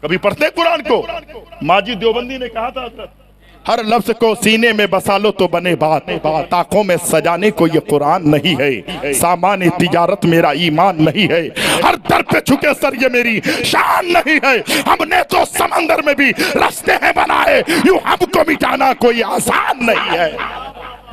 Speaker 1: कभी पढ़ते कुरान को? माजिद देवबंदी ने कहा था, हर लफ्ज को सीने में बसा लो तो बने बात, आंखों में सजाने को ये कुरान नहीं है, सामान तिजारत मेरा ईमान नहीं है, हर दर पे झुके सर ये मेरी शान नहीं है, हमने तो समंदर में भी रास्ते हैं बनाए, यूं हमको मिटाना कोई आसान नहीं है।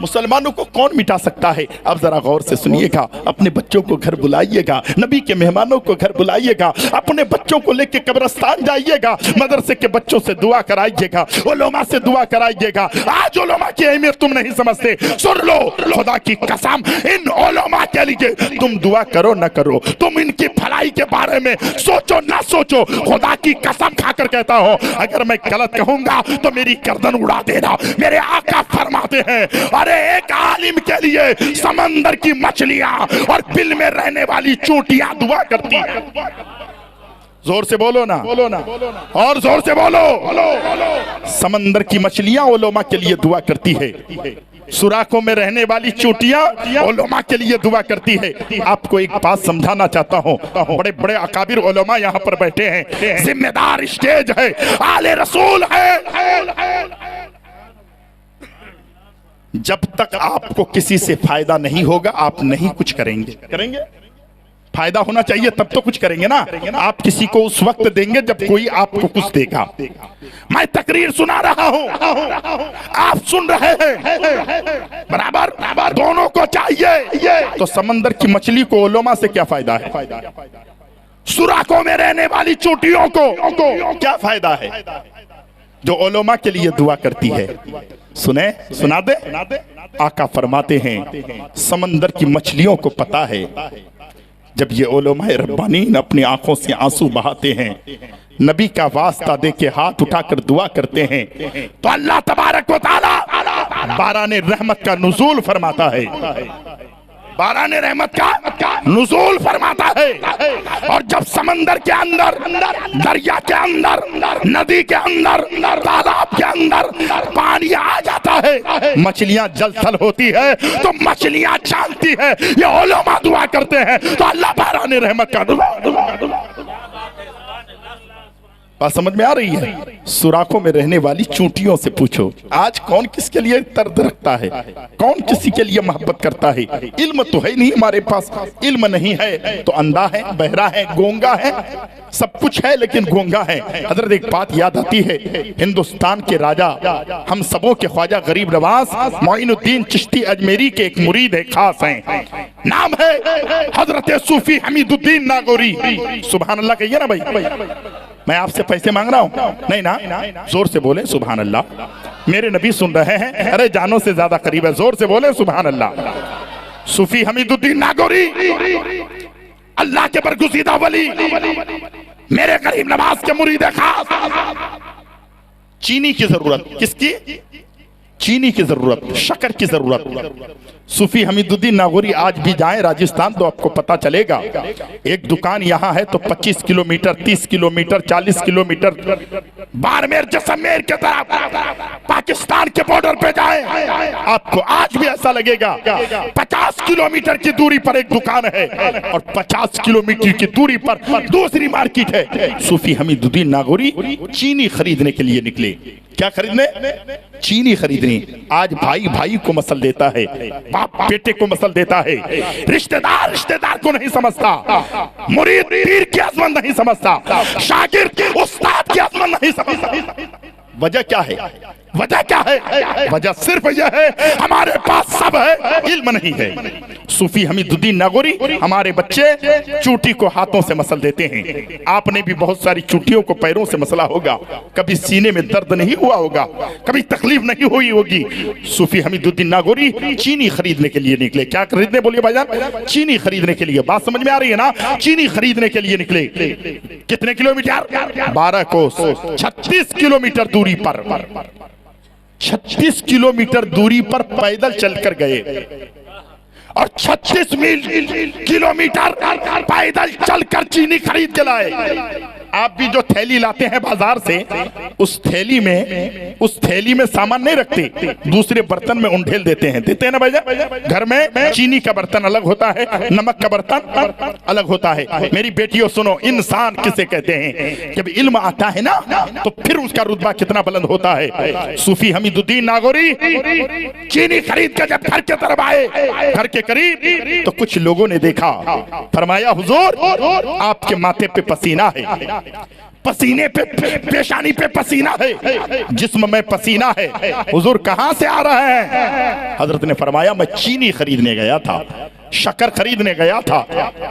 Speaker 1: मुसलमानों को कौन मिटा सकता है? अब जरा गौर से सुनिएगा, अपने बच्चों को घर बुलाइएगा, नबी के मेहमानों को घर बुलाइएगा, अपने बच्चों को लेके कब्रिस्तान जाइएगा, मदरसे के बच्चों से दुआ कराइएगा, उलमा से दुआ कराइएगा। आज उलमा की अहमियत तुम नहीं समझते, सुन लो, खुदा की कसम, इन उलमा के लिए तुम दुआ करो न करो, तुम इनकी भलाई के बारे में सोचो ना सोचो, खुदा की कसम खाकर कहता हूं, अगर मैं गलत कहूंगा तो मेरी गर्दन उड़ा देना। मेरे आका फरमाते हैं, अरे एक आलिम के लिए समंदर की मछलियां और बिल में रहने वाली चोटियां दुआ करती हैं। जोर से बोलो ना, और जोर से बोलो। समंदर की मछलियां उलमा के लिए दुआ करती है, सुराखों में रहने वाली चोटियां उलमा के लिए दुआ करती है। आपको एक बात समझाना चाहता हूं, बड़े बड़े अकाबिर उलमा यहां पर बैठे हैं, जिम्मेदार स्टेज है, आले रसूल है। जब तक आपको किसी से फायदा नहीं होगा आप नहीं कुछ करेंगे। फायदा होना चाहिए तब तो कुछ करेंगे ना। आप किसी को उस वक्त देंगे जब कोई आपको कुछ देगा। मैं तकरीर सुना रहा हूं, आप सुन रहे हैं, बराबर दोनों को चाहिए। तो समंदर की मछली को उलमा से क्या फायदा है? सुराखों में रहने वाली चोटियों को क्या फायदा है? जो उलमा के लिए दुआ करती है। सुना दे, आका फरमाते हैं, समंदर की मछलियों को पता है जब ये उलमा रब्बानीन अपनी आंखों से आंसू बहाते हैं, नबी का वास्ता दे के हाथ उठाकर दुआ करते हैं, तो अल्लाह तबारक व तआला बाराने रहमत का नुज़ूल फरमाता है, बाराने रहमत का नुज़ूल फरमाता है। और जब समंदर के अंदर, दरिया के अंदर, नदी के अंदर, तालाब के अंदर पानी आ जाता है, मछलियां जलथल होती है, तो मछलियां जानती है ये उलमा दुआ करते हैं, तो अल्लाह बाराने रहमत का बात समझ में आ रही है? सुराखों में रहने वाली चूंटियों से पूछो, आज कौन किसके लिए दर्द रखता है, कौन किसी के लिए मोहब्बत करता है? इल्म तो है नहीं हमारे पास, इल्म नहीं है तो अंधा है, बहरा है, गूंगा है, सब कुछ है लेकिन गूंगा है। हजरत एक बात याद आती है, हिंदुस्तान के राजा, हम सबों के ख्वाजा गरीब नवाज मोइनुद्दीन चिश्ती अजमेरी के एक मुरीद है, खास हैं, नाम है हजरत सूफी हमीदुद्दीन नागौरी। सुभान अल्लाह कहिए ना भाई। मैं आपसे पैसे मांग रहा हूं? नहीं ना, जोर से बोले सुभान अल्लाह। मेरे नबी सुन रहे हैं, अरे जानों से ज्यादा करीब है, जोर से बोले सुभान अल्लाह। सूफी हमीदुद्दीन नागौरी अल्लाह के बरगुज़ीदा वली, मेरे गरीब नवाज के मुरीद खास। चीनी की जरूरत, किसकी? चीनी की जरूरत, शक्कर की जरूरत। सूफी हमीदुद्दीन नागौरी आज भी जाएं राजस्थान तो आपको पता चलेगा, एक दुकान यहाँ है तो 25 kilometre, 30 kilometre, 40 kilometre Barmer Jaisalmer के तरफ पाकिस्तान के बॉर्डर पे जाएं, आपको आज भी ऐसा लगेगा 50 किलोमीटर की दूरी पर एक दुकान है और 50 किलोमीटर की दूरी पर दूसरी मार्केट है। सूफी हमीदुद्दीन नागौरी चीनी खरीदने के लिए निकले। क्या खरीदने? चीनी खरीदने। आज भाई भाई को मसल देता है, बाप बेटे को मसल देता है, रिश्तेदार रिश्तेदार को नहीं समझता, मुरीद पीर की अजमत नहीं समझता, शागिर्द उस्ताद की अजमत नहीं समझता। वजह क्या है? वजह क्या है? वजह सिर्फ यह है हमारे पास सब है, इल्म नहीं है। सूफी हमीदुद्दीन नागौरी हमारे बच्चे चूटी को हाथों से मसल देते हैं। आपने भी बहुत सारी चूटियों को पैरों से मसला होगा, कभी सीने में दर्द नहीं हुआ होगा, कभी तकलीफ नहीं हुई होगी। सूफी हमीदुद्दीन नागौरी चीनी खरीदने के लिए निकले। क्या खरीदने बोलिए भाईजान? चीनी खरीदने के लिए। बात समझ में आ रही है ना? चीनी खरीदने के लिए निकले। कितने किलोमीटर? 12 कोस, 36 किलोमीटर दूरी पर, 36 किलोमीटर दूरी पर पैदल चलकर गए। और 36 मील किलोमीटर पैदल चलकर चीनी खरीद के लाए। आप भी जो थैली लाते हैं बाजार से, उस थैली में सामान नहीं रखते, दूसरे बर्तन में उंडेल देते हैं ना भैया। घर में चीनी का बर्तन अलग होता है, नमक का बर्तन अलग होता है। मेरी बेटियों सुनो, इंसान किसे कहते हैं? जब इल्म आता है ना तो फिर उसका रुतबा कितना बुलंद होता है। सूफी हमीदुद्दीन नागौरी चीनी खरीद कर जब घर के तरफ आए, घर के करीब, तो कुछ लोगों ने देखा, फरमाया हुजूर आपके माथे पे पसीना है, पसीने पे, पेशानी पे पसीना है, जिस्म में पसीना है। हुजूर कहां से आ रहा है? हजरत ने फरमाया मैं चीनी खरीदने गया था, शक्कर खरीदने गया था।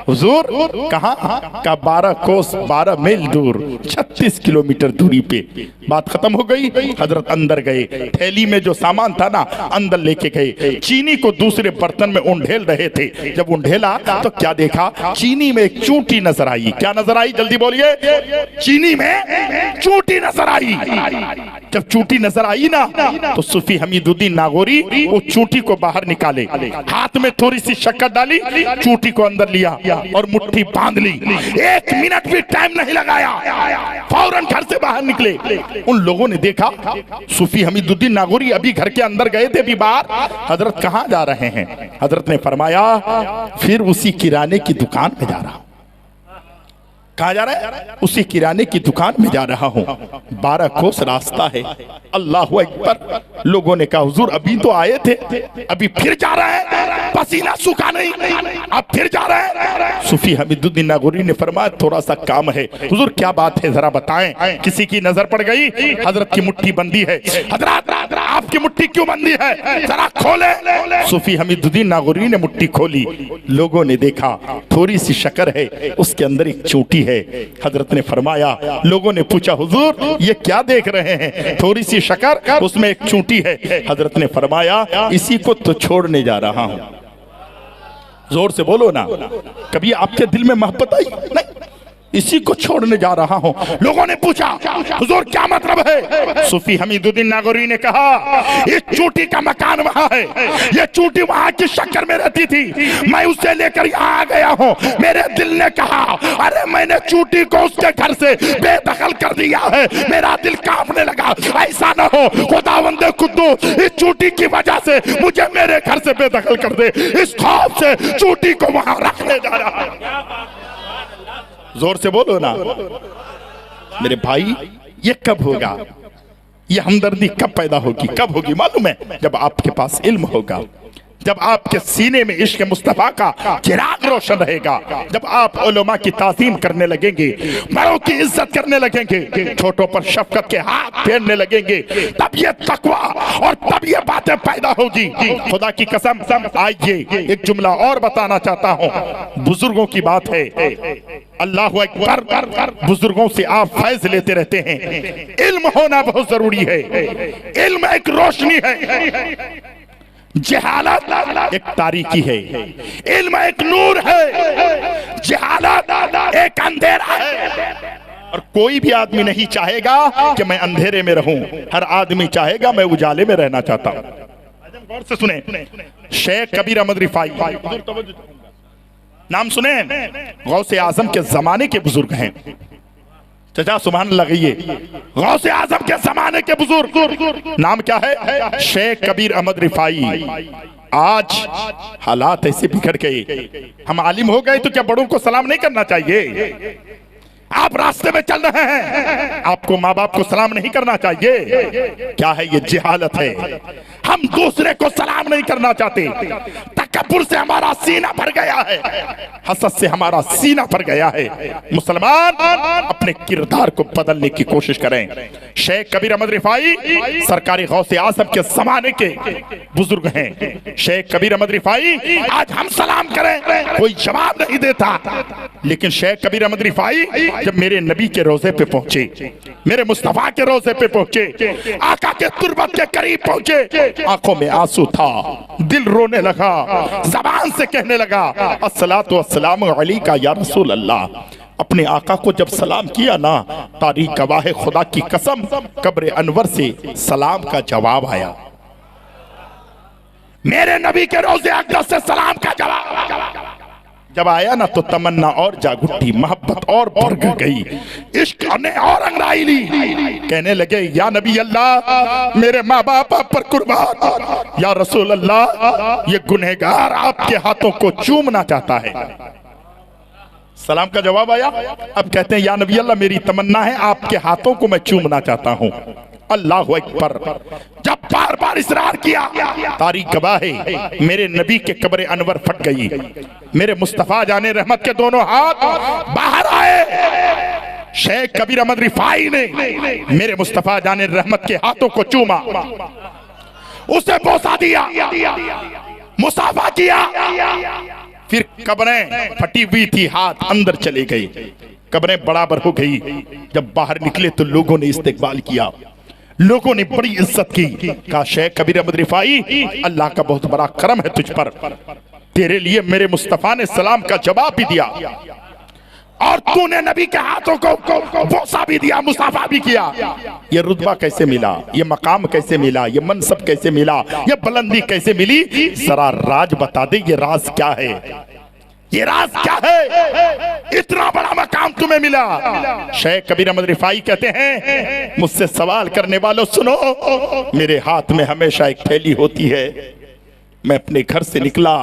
Speaker 1: हुजूर कहां का? 12 कोस 12 मील दूर, 36 किलोमीटर दूरी पे। बात खत्म हो गई। हजरत अंदर गए, थैली में जो सामान था ना अंदर लेके गए, चीनी को दूसरे बर्तन में उंडेल रहे थे। जब उंडेला तो क्या देखा? चीनी में एक चूंटी नजर आई। क्या नजर आई? जल्दी बोलिए। चीनी में चूंटी नजर आई। जब चूंटी नजर आई ना तो सूफी हमीदुद्दीन नागौरी वो चूंटी को बाहर निकाले, हाथ में थोड़ी सी शक्कर डाली, चूंटी को अंदर लिया और मुट्ठी बांध ली। 1 मिनट भी टाइम नहीं लगाया, फौरन घर से बाहर निकले। उन लोगों ने देखा सूफी हमीदुद्दीन नागौरी अभी घर के अंदर गए थे, अभी बाहर। हजरत कहां जा रहे हैं? हजरत ने फरमाया फिर उसी किराने की दुकान में जा रहा हूं। कहां जा रहा है? उसी किराने की दुकान में जा रहा हूं। 12 कोस रास्ता है। अल्लाहु अकबर। लोगों ने कहा हुजूर अभी तो आए थे, अभी फिर जा रहे हैं, पसीना सूखा नहीं, अब फिर जा रहे हैं। सूफी हमीदुद्दीन नागौरी ने फरमाया थोड़ा सा काम है। हुजूर क्या बात है जरा बताएं। किसी की नजर पड़ गई, हजरत की मुट्ठी बंदी है। हजरत आपकी मुट्ठी क्यों बंदी है? जरा खोले। सूफी हमीदुद्दीन नागौरी ने मुट्ठी खोली। लोगों ने देखा थोड़ी सी शक्कर है, उसके अंदर एक चूंटी है। हजरत ने फरमाया, लोगों ने पूछा हुजूर ये क्या देख रहे हैं? थोड़ी सी शक्कर, उसमें एक चूंटी है। हजरत ने फरमाया इसी को तो छोड़ने जा रहा हूं। जोर से बोलो ना, कभी आपके दिल में मोहब्बत आई? नहीं, इसी को छोड़ने जा रहा हूं। लोगों ने पूछा हुजूर क्या मतलब है? सूफी हमीदुद्दीन नागौरी ने कहा इस चूंटी का मकान वहां है, ये चूंटी वहां की शक्कर में रहती थी, मैं उसे लेकर यहाँ आ गया हूँ। मेरे दिल ने कहा अरे मैंने चूंटी को उसके घर से बेदखल कर दिया है। मेरा दिल कांपने लगा, ऐसा ना हो खुदावंदे कुद्दूस इस चूंटी की वजह से मुझे मेरे घर से बेदखल कर दे। इस खौफ से चूंटी को वहां रखने जा रहा है। जोर से बोलो ना मेरे भाई, ये कब होगा? ये हमदर्दी कब पैदा होगी? कब होगी मालूम है? जब आपके पास इल्म होगा, जब आपके सीने में इश्क मुस्तफा का चिराग रोशन रहेगा, जब आप उलमा की ताज़ीम करने लगेंगे, बड़ों की इज्जत करने लगेंगे, छोटों पर शफकत के हाथ फेरने लगेंगे, तब ये तकवा और तब ये बातें पैदा होगी। खुदा की कसम। आइए एक जुमला और बताना चाहता हूँ, बुजुर्गों की बात है। अल्लाहु अकबर। बुजुर्गों से आप फैज लेते रहते हैं। इल्म होना बहुत जरूरी है। इल्म एक रोशनी है, जहालत एक तारीकी है। इल्म एक नूर है, जहालत एक अंधेरा है। और कोई भी आदमी नहीं चाहेगा कि मैं अंधेरे में रहूं, हर आदमी चाहेगा मैं उजाले में रहना चाहता हूं। गौर से सुने, शेख कबीर अहमद रिफाई नाम सुने? गौसे आजम के जमाने के बुजुर्ग हैं। चचा सुभान लगाइए, गौसे आजम के जमाने के बुजुर्ग। नाम क्या है? शेख कबीर अहमद रिफाई। आज हालात ऐसे बिगड़ गए, हम आलिम हो गए तो क्या बड़ों को सलाम नहीं करना चाहिए? आप रास्ते में चल रहे हैं, आपको माँ बाप को सलाम नहीं करना चाहिए? क्या है ये? जिहालत है। हम दूसरे को सलाम नहीं करना चाहते, तकब्बुर से हमारा सीना भर गया है, हसद से हमारा सीना भर गया है। मुसलमान अपने किरदार को बदलने की कोशिश करें। शेख कबीर अहमद रिफाई सरकारी गौसे आजम के जमाने के बुजुर्ग हैं। शेख कबीर अहमद रिफाई, आज हम सलाम करें कोई जवाब नहीं देता, लेकिन शेख कबीर अहमद रिफाई जब मेरे नबी के रोजे पे पहुंचे, मेरे मुस्तफा के रोजे पे पहुंचे, आका के तुरबत के करीब पहुंचे, आंखों में आंसू था, दिल रोने लगा, जबान से कहने लगा अस्सलातु वस्सलामु अलैका या रसूल अल्लाह। अपने आका को जब सलाम किया ना, तारीख गवाह खुदा की कसम, कब्र अनवर से सलाम का जवाब आया। मेरे नबी के रोज़े अक़दस से सलाम का जवाब जब आया ना तो तमन्ना और जाग उठी, मोहब्बत और बढ़ गई, इश्क ने और अंगड़ाई ली। कहने लगे या नबी अल्लाह मेरे माँ बाप आप पर कुर्बान, या रसूल अल्लाह ये गुनहगार आपके हाथों को चूमना चाहता है। सलाम का जवाब आया। अब कहते हैं या नबी अल्लाह मेरी तमन्ना है आपके हाथों को मैं चूमना चाहता हूँ। अल्लाह अकबर। जब बार बार इसरार किया, तारीख गवाह है मेरे नबी के कब्र अनवर फट गई, मेरे मुस्तफा जाने रहमत के दोनों हाथ बाहर आए। शेख कबीर अहमद रिफाई ने मेरे मुस्तफा जाने रहमत के हाथों को चूमा, उसे बोसा दिया, मुसाफा किया। फिर कब्रें फटी हुई थी, हाथ अंदर चले गई, कब्रें बराबर हो गई। जब बाहर निकले तो लोगों ने इस्तकबाल किया, लोगों ने बड़ी इज्जत की। कहा शेख कबीर अहमद रिफाई अल्लाह का बहुत बड़ा करम है तुझ पर, तेरे लिए मेरे मुस्तफा ने सलाम का जवाब भी दिया और तूने नबी के हाथों को बोसा भी दिया, मुसाफा भी किया। ये रुतबा कैसे मिला, ये मकाम कैसे मिला, ये मनसब कैसे मिला, ये बुलंदी कैसे मिली? जरा राज बता दे, ये राज क्या है, ये राज क्या है, इतना बड़ा मकाम तुम्हें मिला? शेख कबीर अहमद रिफाई कहते हैं मुझसे सवाल करने वालों सुनो, मेरे हाथ में हमेशा एक थैली होती है, मैं अपने घर से निकला,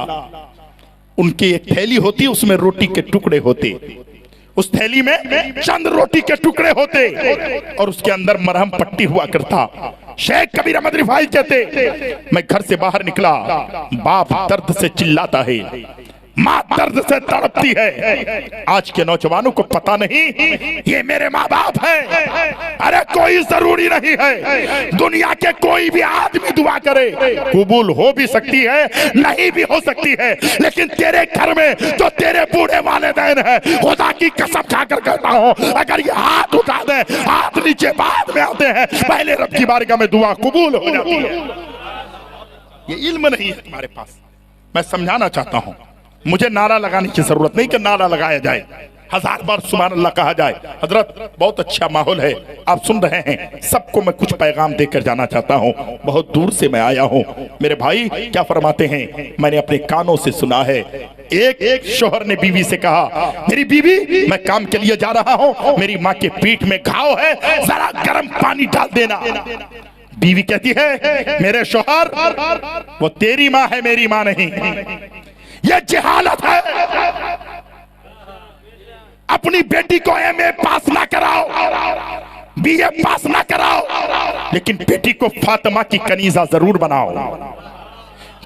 Speaker 1: उनकी एक थैली होती, उसमें रोटी के टुकड़े होते, उस थैली में चंद रोटी के टुकड़े होते और उसके अंदर मरहम पट्टी हुआ करता। शेख कबीर अहमद रिफाई कहते मैं घर से बाहर निकला, बाप दर्द से चिल्लाता है, माँ दर्द से तड़पती है। आज के नौजवानों को पता नहीं ये मेरे माँ बाप हैं। अरे कोई जरूरी नहीं है दुनिया के कोई भी आदमी दुआ करे, कबूल हो भी सकती है नहीं भी हो सकती है, लेकिन तेरे घर में जो तेरे बूढ़े वालिदैन हैं, खुदा की कसम खाकर कहता हूँ अगर ये हाथ उठा दे, हाथ नीचे बाद में आते हैं, पहले रब की बारगाह में दुआ कबूल हो जाती है। ये इल्म नहीं है तुम्हारे पास। मैं समझाना चाहता हूँ, मुझे नारा लगाने की जरूरत नहीं कि नारा लगाया जाए, 1000 बार सुभान अल्लाह कहा जाए। हजरत बहुत अच्छा माहौल है, आप सुन रहे हैं, सबको मैं कुछ पैगाम देकर जाना चाहता हूँ। बहुत दूर से मैं आया हूँ। मेरे भाई क्या फरमाते हैं, मैंने अपने कानों से सुना है, एक शोहर ने बीवी से कहा मेरी बीवी मैं काम के लिए जा रहा हूँ, मेरी माँ के पीठ में घाव है, जरा गर्म पानी डाल देना। बीवी कहती है मेरे शोहर वो तेरी माँ है, मेरी माँ नहीं, ये जहालत है। अपनी बेटी को एमए पास ना कराओ, बीए पास ना कराओ, लेकिन बेटी को फातिमा की कनीजा जरूर बनाओ।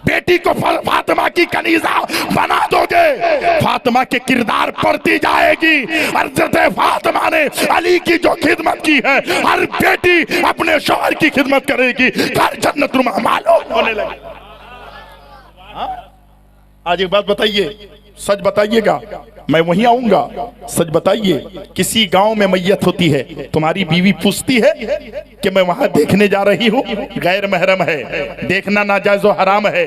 Speaker 1: बेटी को फातिमा की कनीजा बना दोगे, फातिमा के किरदार पढ़ती जाएगी। हज़रत फातिमा ने अली की जो खिदमत की है, हर बेटी अपने शौहर की खिदमत करेगी, घर जन्नत मालूम होने लगे। आज एक बात बताइए, सच बताइएगा, मैं वहीं आऊंगा, सच बताइए, किसी गांव में मैयत होती है, तुम्हारी बीवी पूछती है कि मैं वहां देखने जा रही हूँ, गैर महरम है, देखना नाजायज़ और हराम है,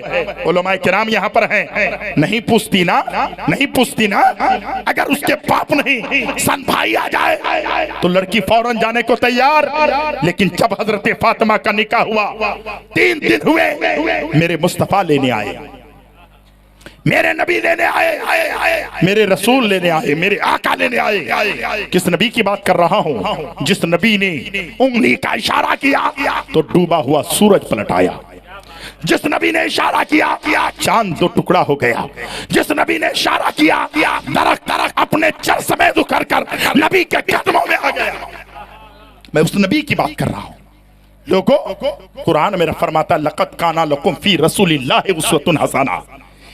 Speaker 1: उलमाए किराम यहाँ पर हैं, नहीं पूछती ना, नहीं पूछती ना। अगर उसके बाप नहीं सन भाई आ जाए तो लड़की फौरन जाने को तैयार। लेकिन जब हजरत फातिमा का निकाह हुआ, 3 दिन हुए, मेरे मुस्तफा लेने आए, मेरे नबी लेने आए, मेरे रसूल लेने आए, मेरे आका लेने आए। किस नबी की बात कर रहा हूं? जिस नबी ने उंगली का इशारा किया तो डूबा हुआ सूरज पलट आया, जिस नबी ने इशारा किया चांद 2 टुकड़ा हो गया, जिस नबी ने इशारा किया दरख्त अपने चर समेत उखड़ कर नबी के कदमों में आ गया। मैं उस नबी की बात कर रहा हूं। लोगों, कुरान मेरा फरमाता लक़द काना लकुम फी रसूलिल्लाहि उस्वतुन हसना।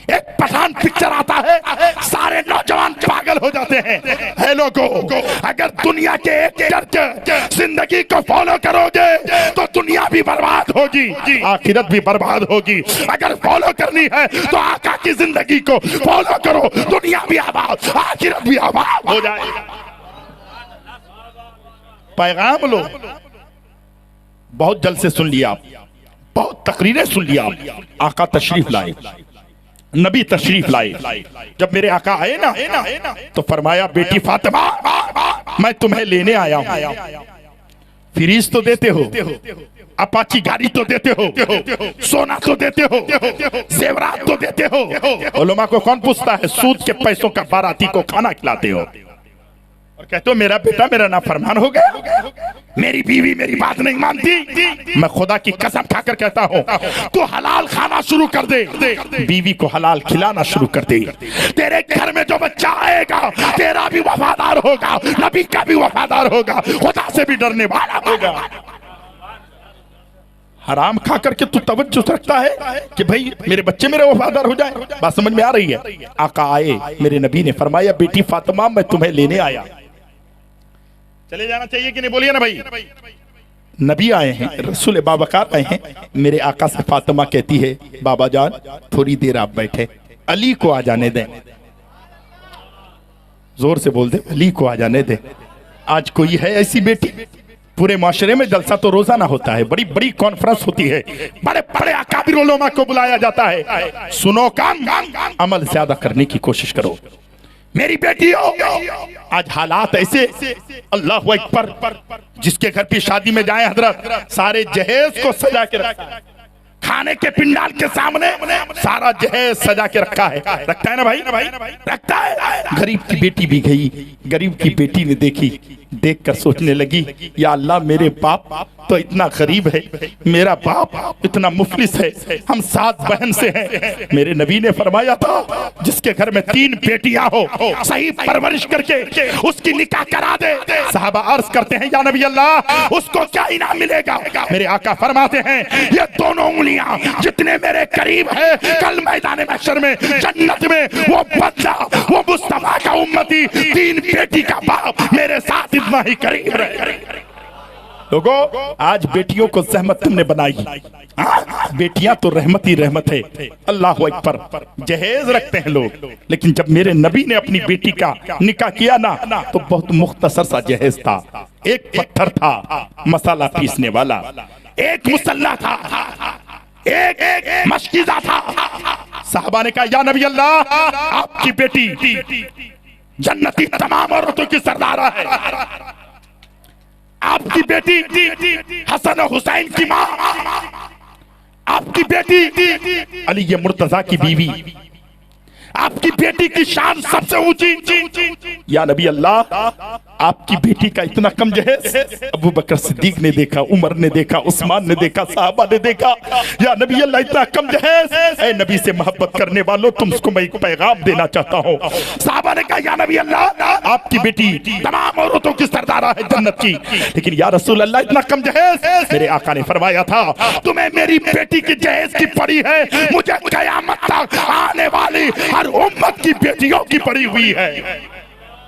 Speaker 1: एक पठान पिक्चर आता है, सारे नौजवान पागल हो जाते हैं। है लोगों, अगर दुनिया के एक चर्च जिंदगी को फॉलो करोगे तो दुनिया भी बर्बाद होगी, आखिरत भी बर्बाद होगी। अगर फॉलो करनी है तो आका की जिंदगी को फॉलो करो, दुनिया भी आबाद, आखिरत भी आबाद हो जाएगा। पैगाम लो, बहुत जलसे सुन लिया आप, बहुत तकरीरें सुन लिया आप, आका तशरीफ लाए, नबी तशरीफ लाए। जब मेरे आका आए ना तो फरमाया बेटी फातिमा मैं तुम्हें लेने आया हूं। फीस तो देते हो, अपाची गाड़ी तो देते हो, सोना तो देते हो, जेवरात तो देते हो। उलमा को कौन पूछता है? सूद के पैसों का बाराती को खाना खिलाते हो और कहते हो मेरा बेटा मेरा नाफरमान हो गया, मेरी बीवी मेरी बात नहीं मानती। मैं खुदा की कसम खाकर कहता हूँ तू हलाल खाना शुरू कर दे, बीवी को हलाल खिलाना शुरू कर दे। तेरे घर में जो बच्चा आएगा तेरा भी वफादार होगा, नबी का भी वफादार होगा, खुदा से भी डरने वाला होगा। हराम खा करके तू तवज्जो रखता है कि भाई मेरे बच्चे मेरे वफादार हो जाए। बात समझ में आ रही है? आका आए, मेरे नबी ने फरमाया बेटी फातिमा मैं तुम्हें लेने आया। चले जाना चाहिए कि नहीं? बोलिए ना भाई। नबी आए हैं, रसूल बाबकार आए हैं। मेरे आका से फातिमा कहती है बाबा जान थोड़ी देर आप बैठे, अली को आ जाने दें। जोर से बोल दे, अली को आ जाने दें। आज कोई है ऐसी बेटी? पूरे माशरे में जलसा तो रोजाना होता है, बड़ी बड़ी कॉन्फ्रेंस होती है, बड़े बड़े अकाबिर उलमा को बुलाया जाता है। सुनो काम, अमल ज्यादा करने की कोशिश करो। मेरी बेटी हो, आज हालात ऐसे, अल्लाह अकबर, जिसके घर की शादी में जाए हजरत सारे जहेज को सजा के रखा है, खाने के पिंडाल के सामने सारा जहेज सजा के रखा है। रखता है ना भाई? रखता है। गरीब की बेटी भी गई, गरीब की बेटी ने देखी, देखकर सोचने लगी या अल्लाह मेरे बाप तो इतना गरीब है, मेरा बाप इतना मुफलिस है, हम 7 बहन से हैं। मेरे नबी ने फरमाया था जिसके घर में 3 बेटियां हो सही परवरिश करके उसकी निकाह करा दे। साहबा अर्ज करते हैं या नबी अल्लाह उसको क्या इनाम मिलेगा? मेरे आका फरमाते हैं ये दोनों उंगलियां जितने मेरे करीब है कल मैदान महशर में जन्नत में वो बंदा, वो मुस्तफा का उम्मती, 3 बेटी का बाप मेरे साथ इतना ही करीब रहे। लोगों आज बेटियों को जहमत तुमने बनाई, बेटियां तो रहमत ही रहमत है। अल्लाह अकबर, जहेज रखते हैं लोग, लेकिन जब मेरे नबी ने अपनी बेटी का निकाह किया ना तो बहुत मुख्तसर सा जहेज था। एक पत्थर था मसाला पीसने वाला, एक मुसल्ला था, एक मशकीज़ा था। साहबा ने कहा या नबी अल्लाह आपकी बेटी जन्नती तमाम औरतों की सरदारा है, आपकी बेटी हसन और हुसैन की माँ, आपकी बेटी अली ये मुर्तजा की बीवी, आपकी बेटी की शान सबसे ऊंची। या नबी अल्लाह आपकी बेटी का इतना कम जहेज? अबू बकर सिद्दीक ने देखा, उमर ने देखा, उस्मान ने देखा, साहबा ने देखा। या नबी अल्लाह इतना कम जहेज? ऐ नबी से मोहब्बत करने वालों तुमको मैं एक पैगाम देना चाहता हूँ। साहबा ने कहा या नबी अल्लाह आपकी बेटी तमाम औरतों की सरदारा है जन्नत की, लेकिन या रसूल अल्लाह इतना कम जहेज? मेरे आका ने फरमाया था तुम्हें मेरी बेटी की जहेज की पड़ी है, मुझे कयामत तक आने वाली हर उम्मत की बेटियों की पड़ी हुई है।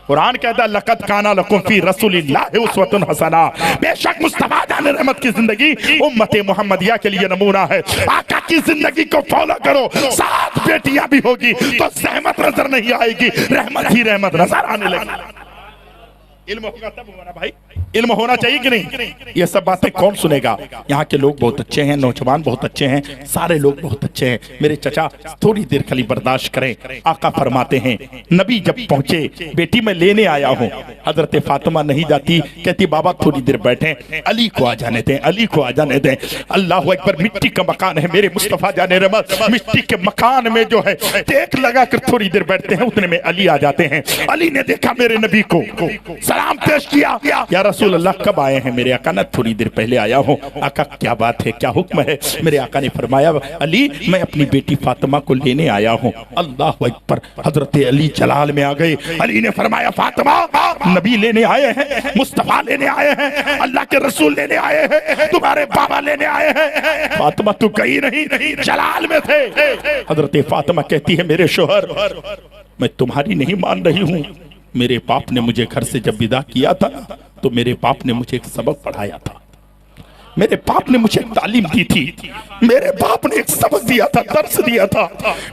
Speaker 1: कुरान कहता है लक़द काना लकुम फी रसूलिल्लाहि उस्वतुन हसना, बेशक मुस्तफा जान रहमत की जिंदगी उम्मत मुहम्मदिया के लिए नमूना है। आका की जिंदगी को फॉलो करो, 7 बेटियां भी होगी तो सहमत नजर नहीं आएगी, रहमत ही रहमत नजर आने लगेगी। इल्म होगा तब होगा भाई, इल्म होना चाहिए कि नहीं? ये सब बातें कौन सुनेगा? यहाँ के लोग बहुत अच्छे हैं, नौजवान बहुत अच्छे हैं, सारे लोग बहुत अच्छे हैं। मेरे चचा थोड़ी देर खाली बर्दाश्त करें। आका फरमाते हैं नबी जब पहुंचे, बेटी मैं लेने आया हूँ। हजरत फातिमा नहीं जाती, कहती बाबा थोड़ी देर बैठे, अली को आ जाने दें, अली को आ जाने दें। अल्लाह अकबर, मिट्टी का मकान है मेरे मुस्तफा जाने रहमत, मिट्टी के मकान में जो है टेक लगा कर थोड़ी देर बैठते हैं, उतने में अली आ जाते हैं। अली ने देखा मेरे नबी को, सलाम पेश किया, या रसूल अल्लाह कब आए हैं? मेरे आका ने थोड़ी देर पहले आया हूँ। आका क्या बात है, क्या हुक्म है? मेरे आका ने फरमाया अली मैं अपनी बेटी फातिमा को लेने आया हूँ। अल्लाह अकबर, हजरत अली जलाल में आ गए। अली ने फरमाया फातिमा नबी लेने आए हैं, मुस्तफा लेने आए हैं, अल्लाह के रसूल लेने आए हैं, तुम्हारे बाबा लेने आए हैं। फातिमा तू कहीं नहीं जलाल में थे। हजरत फातिमा कहती है मेरे शोहर मैं तुम्हारी नहीं मान रही हूँ, मेरे बाप ने मुझे घर से जब विदा किया था तो मेरे बाप ने मुझे एक सबक पढ़ाया था, मेरे बाप ने मुझे तालीम दी थी, मेरे बाप ने एक सबक दिया था, दर्स दिया था।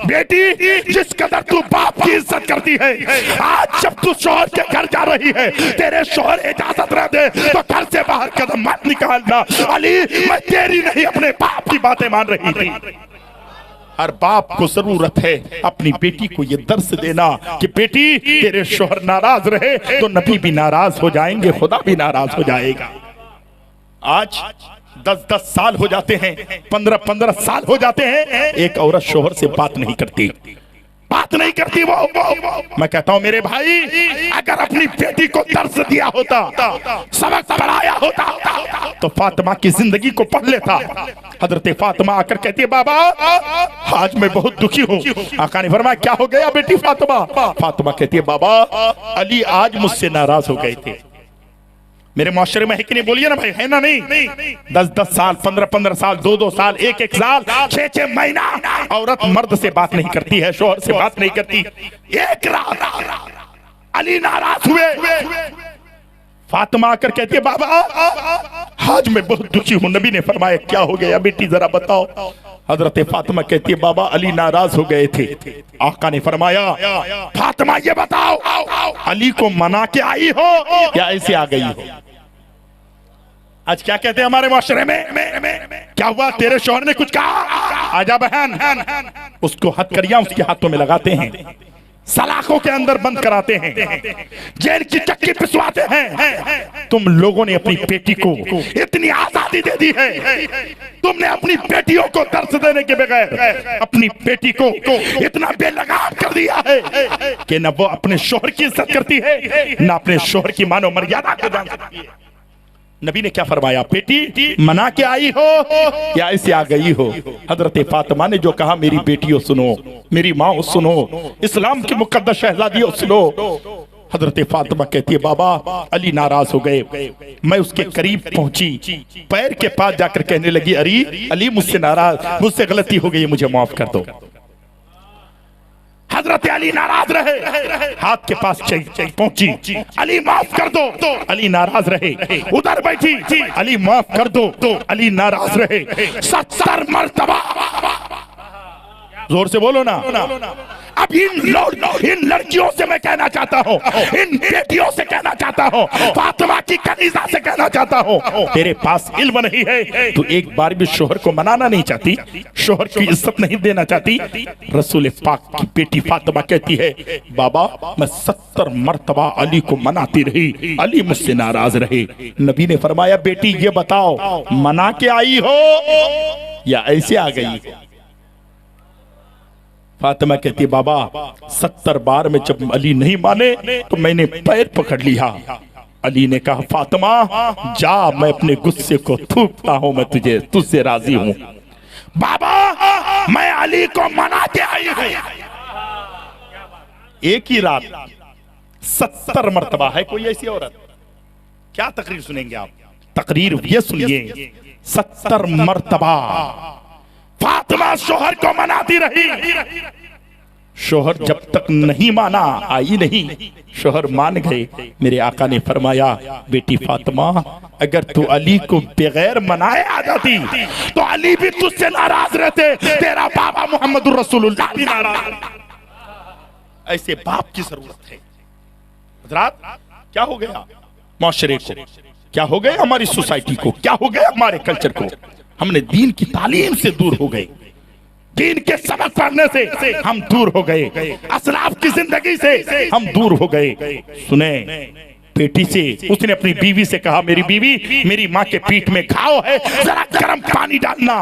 Speaker 1: बेटी जिस कदर तू बाप की इज्जत करती है, आज जब तू शौहर के घर जा रही है, तेरे शौहर इजाजत रह दे तो घर से बाहर कदम मत निकालना। अली मैं तेरी नहीं अपने बाप की बातें मान रही थी। हर बाप को जरूरत है अपनी बेटी को ये दर्स देना कि बेटी तेरे शौहर नाराज रहे तो नबी भी नाराज हो जाएंगे, खुदा भी नाराज हो जाएगा। आज 10-10 साल हो जाते हैं, 15-15 साल हो जाते हैं, एक औरत शोहर से बात नहीं करती, बात नहीं करती। वो मैं कहता हूं मेरे भाई, अगर अपनी बेटी को दर्स दिया होता, सबक पढ़ाया होता, तो फातिमा की जिंदगी को पढ़ लेता। हजरत फातिमा आकर कहती है बाबा आज मैं बहुत दुखी हूँ। आका ने फरमाया क्या हो गया बेटी फातिमा? फातिमा कहती है बाबा अली आज मुझसे नाराज हो गए थे। मेरे माशरे में है कि नहीं? बोलिए ना भाई, है ना? नहीं 10-10 साल, 15-15 साल, 2-2 साल, 1-1 साल, 6-6 महीना औरत मर्द से बात नहीं करती है, शोहर से बात नहीं करती। एक रात अली नाराज हुए, फातिमा आकर कहती है बाबा आज मैं बहुत दुखी हूं। नबी ने फरमाया क्या हो गया बेटी जरा बताओ। हजरत फातिमा कहती है बाबा अली नाराज हो गए थे। आका ने फरमाया फातिमा ये बताओ अली को मना के आई हो या ऐसे आ गई हो? आज क्या कहते हैं हमारे माशरे में, क्या हुआ तेरे शौहर ने कुछ कहा? आजा बहन, उसको हथकड़ियां उसके हाथों में लगाते हैं, सलाखों के अंदर बंद कराते हैं, जेल की चक्की पिसवाते हैं। तुम लोगों ने अपनी बेटी को इतनी आजादी दे दी है, तुमने अपनी बेटियों को दर्द देने के बगैर अपनी बेटी को इतना बेलगाम कर दिया है कि न वो अपने शोहर की इज्जत करती है, न अपने शोहर की मानो मर्यादा को जान सकती है। नबी ने क्या फरमाया? बेटी मना के आई हो या ऐसे आ गई हो? हजरत फातिमा ने जो कहा मेरी बेटियों सुनो, मेरी माँ सुनो, इस्लाम की मुकद्दस शहजादियों सुनो। हजरत फातिमा कहती है बाबा अली नाराज हो गए। मैं उसके करीब पहुंची, पैर के पास जाकर कहने लगी अली मुझसे नाराज, मुझसे गलती हो गई, मुझे माफ कर दो। हजरत अली नाराज रहे, हाथ के पास पहुंची, अली माफ कर दो, अली नाराज रहे। उधर बैठी, अली माफ कर दो, अली नाराज रहे। 70 मरतबा, जोर से बोलो ना। अब इन लड़कियों से मैं कहना चाहता हूँ, इन बेटियों से कहना चाहता हूँ, फातिमा की कनीज़ा से कहना चाहता हूँ, तेरे पास इल्म नहीं है, तू एक बार भी शोहर को मनाना नहीं चाहती, शोहर की इज्जत नहीं देना चाहती। रसूल पाक की बेटी फातिमा कहती है बाबा मैं 70 मरतबा अली को मनाती रही, अली मुझसे नाराज रहे। नबी ने फरमाया बेटी ये बताओ मना के आई हो या ऐसे आ गई? फातिमा कहती बाबा 70 बार में जब अली नहीं माने तो मैंने पैर पकड़ लिया। अली ने कहा फातिमा जा, मैं अपने गुस्से को थूकता हूं, मैं तुझसे राजी हूं। बाबा मैं अली को मना के आई हूं। एक ही रात 70 मरतबा। है कोई ऐसी औरत? क्या तकरीर सुनेंगे आप? तकरीर ये सुनिए 70 मरतबा फातिमा शोहर को मनाती रही। शोहर जब तक नहीं माना आई नहीं, शोहर मान गए। मेरे आका ने फरमाया बेटी फातिमा अगर तू अली को बगैर मनाए आ जाती तो अली भी तुझसे नाराज रहते, तेरा बाबा मोहम्मद रसूलुल्लाह भी नाराज। ऐसे बाप की जरूरत है। हज़रात क्या हो गया माशरे को, क्या हो गया हमारी सोसाइटी को, क्या हो गया हमारे कल्चर को? हमने दीन की तालीम से दूर हो गए, दीन के सबक पढ़ने से हम दूर हो गए, असलाफ की जिंदगी से हम दूर हो गए। सुने बेटी से उसने अपनी बीवी से कहा मेरी बीवी मेरी माँ के पीठ में घाव है, जरा गर्म पानी डालना।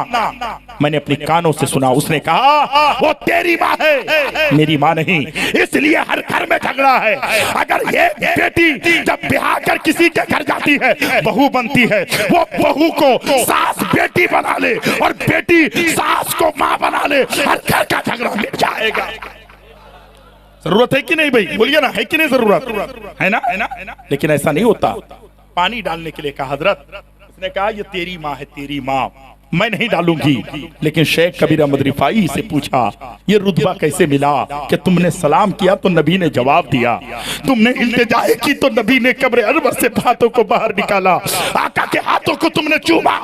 Speaker 1: मैंने अपने कानों से सुना, उसने कहा वो तेरी माँ है मेरी माँ नहीं, इसलिए हर घर में झगड़ा है। अगर ये बेटी जब ब्याह कर किसी के घर जाती है बहू बनती है, वो बहू को सास बेटी बना ले और बेटी सास को माँ बना ले, हर घर का झगड़ा मिट जाएगा। जरूरत है कि नहीं भाई? बोलिए ना, है कि नहीं जरूरत? है ना? लेकिन ऐसा नहीं होता। पानी डालने के लिए कहा हजरत, उसने कहा ये तेरी माँ है, तेरी माँ, मैं नहीं डालूंगी। लेकिन शेख कबीर अहमद रिफाई से पूछा ये रुतबा कैसे मिला कि तुमने सलाम किया तो नबी ने जवाब दिया, तुमने इल्तिजाए की तो नबी ने कब्र अरबा से हाथों को बाहर निकाला, आका के हाथों को तुमने चूमा।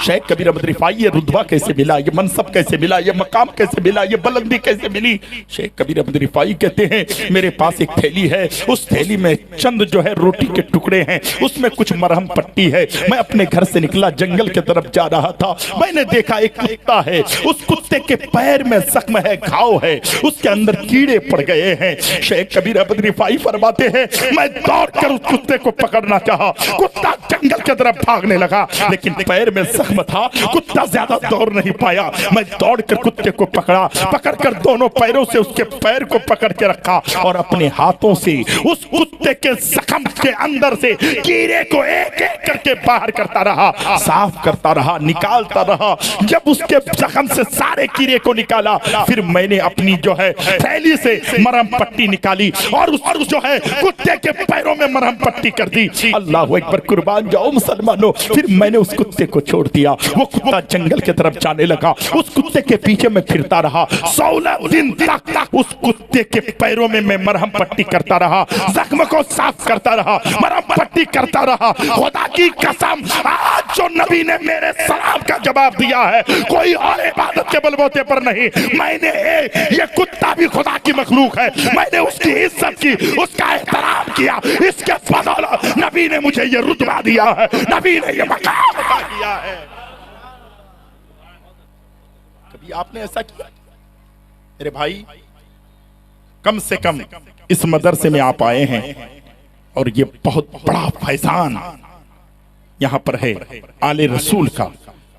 Speaker 1: शेख कबीर अहमद रिफाई ये रुतबा कैसे मिला, ये मनसब कैसे मिला, ये मकाम कैसे मिला, ये बुलंदी कैसे मिली? शेख कबीर अहमद रिफाई कहते हैं मेरे पास एक थैली है, उस थैली में चंद जो है रोटी के टुकड़े हैं, उसमें कुछ मरहम पट्टी है। मैं अपने घर से निकला, जंगल की तरफ जा रहा था, मैंने देखा एक कुत्ता है, उस कुत्ते के पैर में जख्म है, घाव है, उसके अंदर कीड़े पड़ गए हैं। शेख कबीर अहमद रिफाई फरमाते हैं मैं दौड़कर उस कुत्ते को पकड़ना चाहा, कुत्ता जंगल के तरफ भागने लगा, लेकिन पैर में जख्म था, कुत्ता ज्यादा दौड़ नहीं पाया। मैं दौड़कर कुत्ते को पकड़ा, पकड़कर दोनों पैरों से उसके पैर को पकड़ के रखा और अपने हाथों से उस कुत्ते के जख्म के अंदर से कीड़े को एक एक करके बाहर करता रहा, साफ करता रहा, निकालता रहा। जब उसके जख्म से सारे कीड़े को निकाला, फिर मैंने अपनी जो है थैली से मरहम पट्टी निकाली और उस जो है कुत्ते के पैरों में मरहम पट्टी कर दी। अल्लाह अकबर, कुर्बान जाओ मुसलमानों। फिर मैंने उस कुत्ते को छोड़ दिया। वो कुत्ता जंगल की तरफ जाने लगा। उस कुत्ते के पीछे मैं फिरता रहा। 16 दिन तक उस कुत्ते के पैरों में मैं मरहम पट्टी करता रहा, जख्म को साफ करता रहा, मरहम पट्टी करता रहा। खुदा की कसम, आज जो नबी ने मेरे सलाम का जवाब दिया है, कोई और इबादत के बलबूते पर नहीं। मैंने ये कुत्ता भी खुदा की मखलूक है, मैंने उसकी इज्जत की, उसका एहतराम किया। इसके बदौलत नबी ने मुझे ये रुतबा दिया है, नबी ने ये मकाम अता किया है। कभी आपने ऐसा किया? मेरे भाई, कम से कम इस मदरसे में आप आए हैं और ये बहुत बड़ा फैजान यहां पर है आले रसूल का।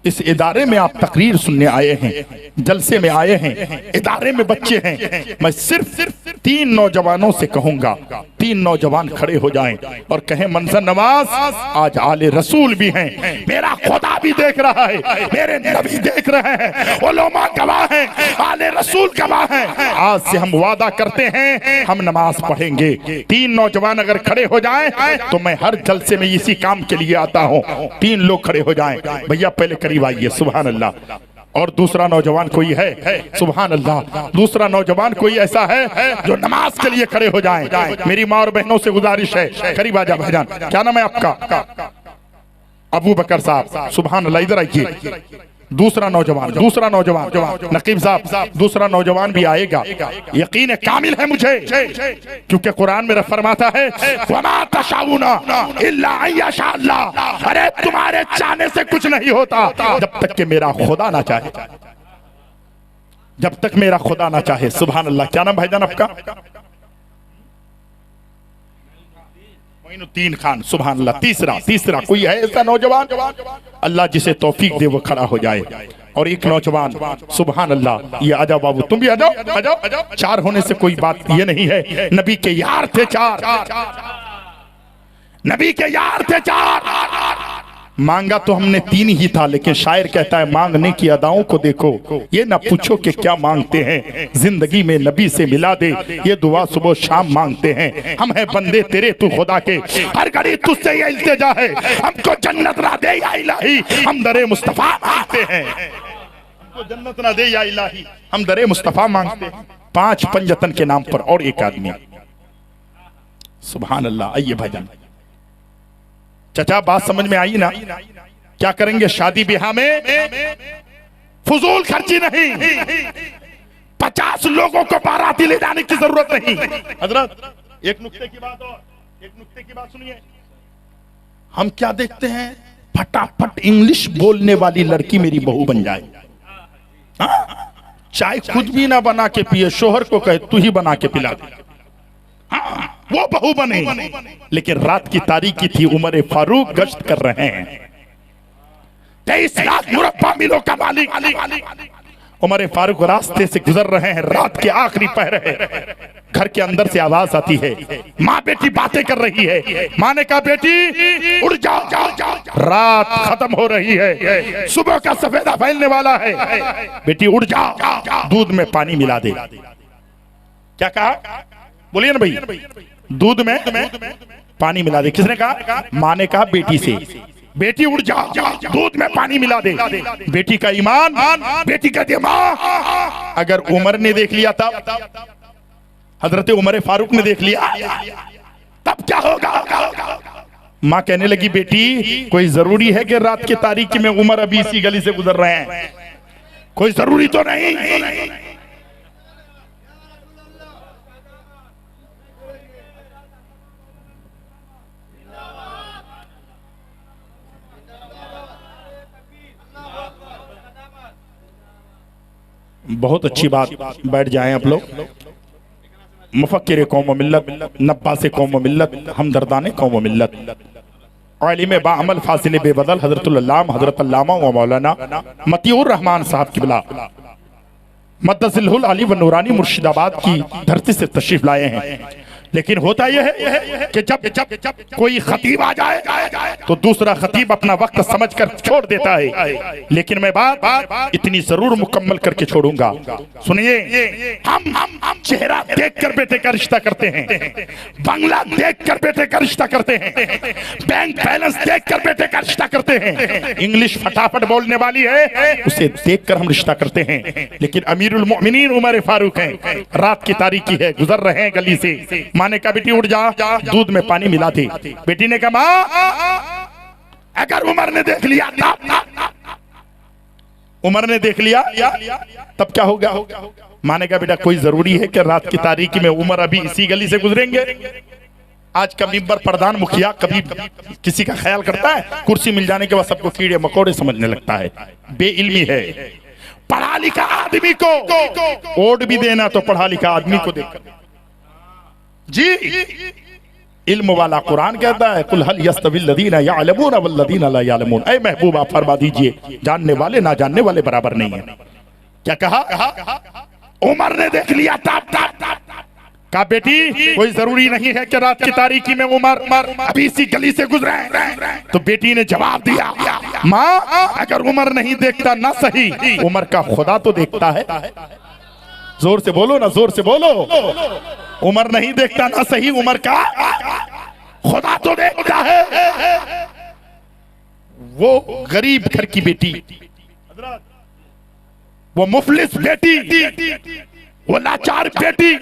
Speaker 1: इस इदारे में आप तकरीर सुनने आए हैं, जलसे में आए हैं, इदारे में बच्चे हैं। मैं सिर्फ 3 नौजवानों से कहूंगा, 3 नौजवान खड़े हो जाएं और कहें, मंजर नवाज, आज आले रसूल भी हैं, मेरा खुदा भी देख रहा है, मेरे नबी देख रहे हैं, उलमा गवाह हैं, आले रसूल गवाह हैं। आज से हम वादा करते हैं, हम नमाज पढ़ेंगे। 3 नौजवान अगर खड़े हो जाएं तो मैं हर जलसे में इसी काम के लिए आता हूं। 3 लोग खड़े हो जाएं। भैया पहले करीब आइए, सुभान अल्लाह। और दूसरा नौजवान कोई है? सुभान अल्लाह। दूसरा नौजवान कोई ऐसा है जो नमाज के लिए खड़े हो जाएं? मेरी माँ और बहनों से गुजारिश है, करीब आ जा भाईजान। क्या नाम है आपका? अबू बकर साहब, सुभान अल्लाह। इधर आइए। दूसरा नौजवान नकीब साहब, दूसरा नौजवान भी आएगा, यकीन कामिल है मुझे, क्योंकि कुरान में फरमाता है, वमा तशाऊना इल्ला अयशा अल्लाह। अरे तुम्हारे चाहने से कुछ नहीं होता जब तक कि मेरा खुदा ना चाहे, जब तक मेरा खुदा ना चाहे। सुभान अल्लाह। क्या नाम भाईजान आपका? मोइनुद्दीन खान, सुभान अल्लाह। तीसरा कोई है ऐसा नौजवान? अल्लाह जिसे तौफीक दे वो खड़ा हो जाए। और एक नौजवान, सुभान अल्लाह। ये आजा बाबू, तुम भी आ जाओ। 4 होने से कोई बात ये नहीं है। नबी के यार थे 4, नबी के यार थे 4। मांगा तो हमने 3 ही था, लेकिन शायर कहता है, मांगने की अदाओं को देखो, ये ना पूछो कि क्या मांगते हैं, जिंदगी में नबी से मिला दे, ये दुआ सुबह शाम मांगते हैं। हम हैं बंदे तेरे तू खुदा के, हर घड़ी तुझसे ये इल्तिजा है, हमको जन्नत ना दे या इलाही, हम दरे मुस्तफा मांगते हैं। हमको जन्नत ना दे या इलाही, हम दरे मुस्तफा मांगते हैं। 5 पंजतन के नाम पर और एक आदमी, सुभान अल्लाह। आइए भाईजान। चाचा बात समझ में आई ना? क्या करेंगे शादी ब्याह में? फजूल खर्ची नहीं, 50 लोगों को बाराती ले जाने की जरूरत नहीं। हजरत एक नुक्ते की बात और, एक नुक्ते की बात सुनिए। हम क्या देखते हैं, फटाफट इंग्लिश बोलने वाली लड़की मेरी बहू बन जाए। चाय खुद भी ना बना के पिए, शोहर को कहे तू ही बना के पिला दे, वो बहू बने। लेकिन रात की तारीकी थी, उमर फारूक गश्त कर रहे हैं, 23 लाख मुरब्बा मीलों का मालिक उमर फारूक रास्ते से गुजर रहे हैं। रात के आखिरी पहर है। घर के अंदर से आवाज आती है, माँ बेटी बातें कर रही है। माँ ने कहा, बेटी उड़ जाओ, रात खत्म हो रही है, सुबह का सफेदा फैलने वाला है, बेटी उड़ जाओ, दूध में पानी मिला दे। क्या कहा? बोलिए ना भाई। दूध में पानी मिला दे। किसने कहा? माँ ने कहा बेटी से, बेटी उड़ जा, दूध में पानी मिला दे। बेटी का ईमान, बेटी का दिमाग। अगर उमर ने देख लिया तब, हजरत उमर फारूक ने देख लिया तब क्या होगा? माँ कहने लगी, बेटी कोई जरूरी है कि रात की तारीकी में उमर अभी इसी गली से गुजर रहे हैं? कोई जरूरी तो नहीं। बहुत अच्छी बात, बैठ जाएं आप लोग। मुफक्किर कौम व मिल्लत, नब्बास कौम व मिल्लत, हमदर्दान कौम व मिल्लत, आलिम बाअमल फासिल बेबदल हजरतुल अल्लामा हजरत अल्लामा व मौलाना मतिउर रहमान साहब किबला मद्दसिलहुल अली व नूरानी मुर्शिदाबाद की धरती से तशरीफ लाए हैं। लेकिन होता यह है कि जब कोई खतीब आ जाए तो दूसरा खतीब अपना वक्त समझकर छोड़ देता है। लेकिन मैं बात इतनी जरूर मुकम्मल करके छोड़ूंगा। सुनिए, हम चेहरा देखकर बेटे का रिश्ता करते हैं, बंगला देखकर बेटे का रिश्ता करते हैं, बैंक बैलेंस देखकर बेटे का रिश्ता करते हैं। इंग्लिश फटाफट बोलने वाली है उसे देखकर हम रिश्ता करते हैं। लेकिन अमीरुल मोमिनीन उमर फारूक हैं, रात की तारीकी है, गुजर रहे हैं गली से। माँ ने कहा बेटी उठ जा, दूध में पानी मिला थी। बेटी ने कहा माँ अगर उमर ने देख लिया उमर ने देख लिया तब क्या होगा? माँ ने कहा बेटा कोई जरूरी है कि रात की तारीकी में उमर अभी इसी गली से गुजरेंगे? आज का मिंबर प्रधान मुखिया कभी किसी का ख्याल करता है? कुर्सी मिल जाने के बाद सबको कीड़े मकोड़े समझने लगता है। बेइल्मी है। पढ़ा लिखा आदमी को वोट भी देना तो पढ़ा लिखा आदमी को देकर जी। इल्म वाला कुरान कहता है कुल हल यस्तविल लदीना यअलमून वल लदीना ला यअलमून। ऐ महबूब आप फरमा दीजिए जानने वाले ना जानने वाले बराबर नहीं है। क्या कहा? उमर ने देख लिया कहा बेटी कोई जरूरी नहीं है कि रात की तारीकी में उमर अभी इसी गली से गुजरे। तो बेटी ने जवाब दिया माँ अगर उमर नहीं देखता ना सही, उमर का खुदा तो देखता है। जोर से बोलो ना, जोर से बोलो। उमर नहीं देखता ना सही, उमर का खुदा तो देखता है। वो गरीब घर की बेटी, वो मुफलिस बेटी, वो लाचार बेटी,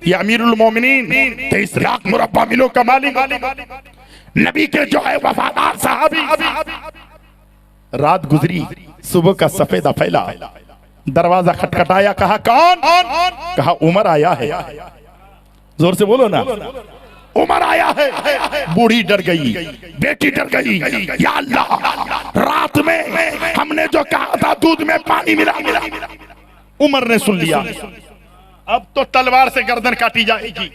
Speaker 1: ये अमीरुल मोमिनीन 23 लाख मुरब्बा मिलों का मालिक, नबी के जो है वफादार साहबी। रात गुजरी, सुबह का सफेदा फैला, दरवाजा खटखटाया, कहा कौन? कहा उमर आया है। जोर से बोलो ना, उमर आया है। बूढ़ी डर गई, बेटी डर गई। या अल्लाह, रात में हमने जो कहा था दूध में पानी मिला। उमर ने सुन लिया, अब तो तलवार से गर्दन काटी जाएगी।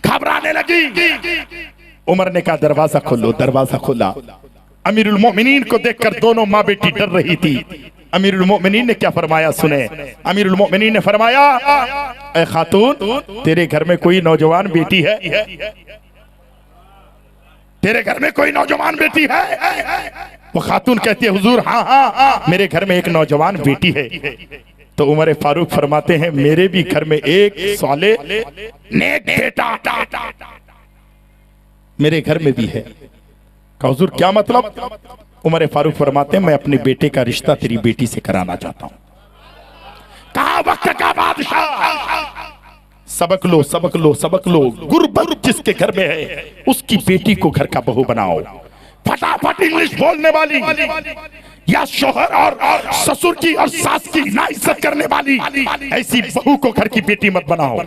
Speaker 1: घबराने लगी। उमर ने कहा दरवाजा खोलो। दरवाजा खोला। अमीरुल मोमिनीन को देखकर दोनों माँ बेटी डर रही थी। अमीरुल मोमिनीन ने क्या फरमाया सुने। अमीरुल मोमिनीन ने फरमाया ऐ खातून तेरे घर में कोई नौजवान बेटी है? तेरे घर में कोई नौजवान बेटी है? वो खातून कहती है हुजूर हाँ मेरे घर में एक नौजवान बेटी है। तो उमर फारूक फरमाते हैं मेरे भी घर में एक साले नेक बेटा मेरे घर में भी है। हुजूर क्या मतलब? उमर फारूक फरमाते हैं मैं अपने बेटे का रिश्ता तेरी बेटी से कराना चाहता हूं। कहा वक्त का बादशाह, सबक लो सबक लो सबक लो। गुर्बत जिसके घर में है उसकी बेटी को घर का बहू बनाओ। फटाफट इंग्लिश बोलने वाली या शोहर और ससुर की और सास की ना इज्जत करने वाली ऐसी बहू को घर की बेटी मत बनाओ।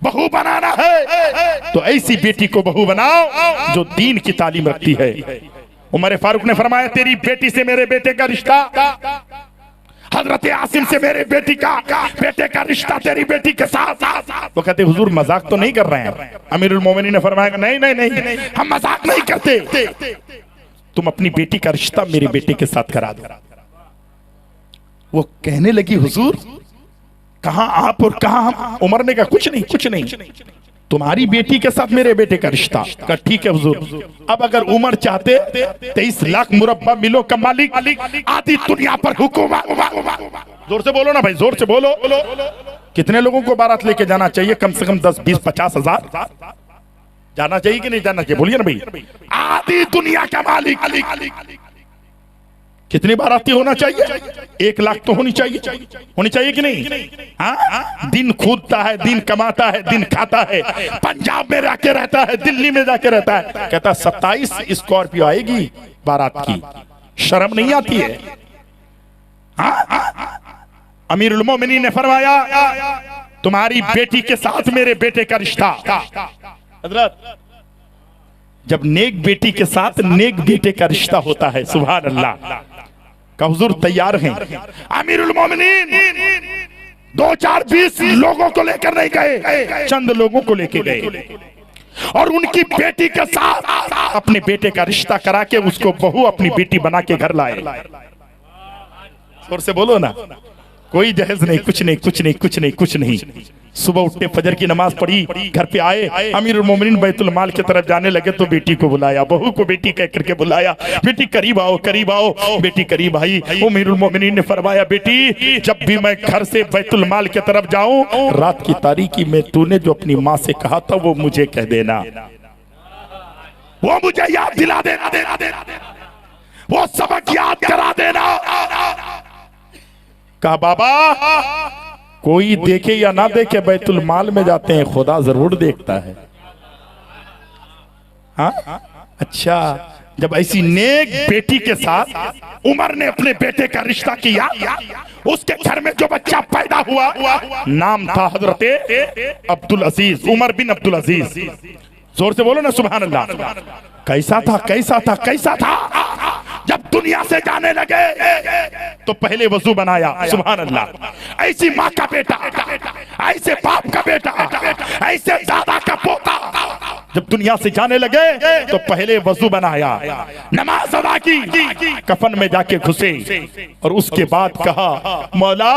Speaker 1: बहू बनाना है तो ऐसी बेटी को बहू बनाओ जो दीन की तालीम रखती है। उमर फारूक ने फरमाया तेरी बेटी से मेरे बेटे का रिश्ता, हजरत आसिम से मेरे बेटे का रिश्ता तेरी बेटी के साथ। वो कहते हुजूर मजाक तो नहीं कर रहे हैं? अमीरुल मोमिनीन ने फरमाया नहीं नहीं नहीं हम मजाक नहीं करते, तुम अपनी बेटी का रिश्ता मेरे बेटे के साथ करा दो। वो कहने लगी हुजूर कहां आप और कहां हम? उमर ने कहा कुछ नहीं कुछ नहीं, तुम्हारी बेटी के साथ मेरे बेटे का रिश्ता। कहा ठीक है हुजूर। अब अगर उमर चाहते 23 लाख मुरब्बा मिलों का मालिक आधी दुनिया पर हुकूमत। जोर से बोलो ना भाई, जोर से बोलो। कितने लोगों को बारात लेके जाना चाहिए? कम से कम 10, 20, 50 हजार जाना चाहिए कि नहीं जाना चाहिए? बोलिए ना भाई। आधी दुनिया का मालिक कितनी बाराती होना चाहिए? 1 लाख तो होनी चाहिए कि नहीं? हाँ, दिन खोदता है, दिन कमाता है, दिन खाता है, पंजाब में जाके रहता है, दिल्ली में जाके रहता है। कहता 27 स्कॉर्पियो आएगी बारात की, शर्म नहीं आती है? हाँ? अमीरुल मोमिनीन ने फरमाया तुम्हारी बेटी के साथ मेरे बेटे का रिश्ता। हजरत जब नेक बेटी के साथ नेक बेटे का रिश्ता होता है, सुभान अल्लाह, का हुजूर तैयार हैं। अमीरुल मोमिनीन 2, 4, 20 लोगों को लेकर नहीं गए, चंद लोगों को लेकर गए। और उनकी बेटी के साथ अपने बेटे का रिश्ता करा के उसको बहू अपनी बेटी बना के घर लाए। जोर से बोलो ना, कोई जहेज नहीं, कुछ नहीं, कुछ नहीं, कुछ नहीं, कुछ नहीं। सुबह उठे, फजर की नमाज पढ़ी, घर पे आए, अमीरुल मोमिनीन बैतुल माल की तरफ जाने लगे तो बेटी को बुलाया, बहू को बेटी कह करके बुलाया, बेटी करीब आओ, करीब आओ। बेटी करीब आई। अमीरुल मोमिनीन ने फरमाया, बेटी जब भी मैं घर से बैतुल माल की तरफ जाऊं, रात की तारीकी में तूने जो अपनी माँ से कहा था वो मुझे कह देना, वो मुझे याद दिला देना, वो सबक याद करा देना। कहा बाबा कोई देखे या ना देखे बैतुल माल में जाते हैं, खुदा जरूर देखता है। हाँ अच्छा, जब ऐसी नेक बेटी के साथ उमर ने अपने बेटे का रिश्ता किया, उसके घर में जो बच्चा पैदा हुआ नाम था हजरते अब्दुल अजीज, उमर बिन अब्दुल अजीज। जोर से बोलो ना सुभान अल्लाह। कैसा था, कैसा था, कैसा था? जब दुनिया से जाने लगे तो पहले वजू बनाया, सुभान अल्लाह। ऐसी माँ का बेटा, ऐसे बाप का बेटा, ऐसे दादा का पोता जब दुनिया से जाने लगे तो पहले वजू बनाया, नमाज अदा की, कफन में जाके घुसे और उसके बाद कहा, मौला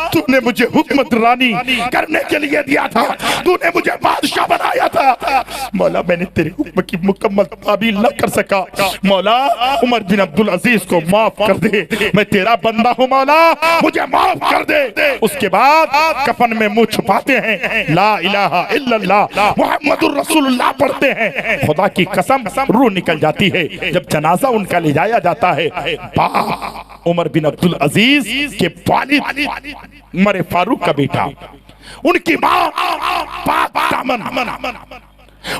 Speaker 1: तूने मुझे हुकूमत रानी करने के लिए दिया था, तूने मुझे बादशाह बनाया था, मौला मैंने तेरे हुक्म की मुकम्मल ताबील न कर सका, मौला उमर बिन अब्दुल अजीज को माफ कर दे, मैं तेरा बंदा हूँ मौला, मुझे माफ कर दे। उसके बाद कफन में मुंह छुपाते हैं, ला इलाहा इल्लल्लाह मुहम्मदुर रसूलुल्लाह पढ़ते हैं। खुदा की कसम रूह निकल जाती है। जब जनाजा उनका ले जाया जाता है, बाप उमर बिन अब्दुल अजीज के वालिद उमर फारूक का बेटा, उनकी माँ पाक दामन,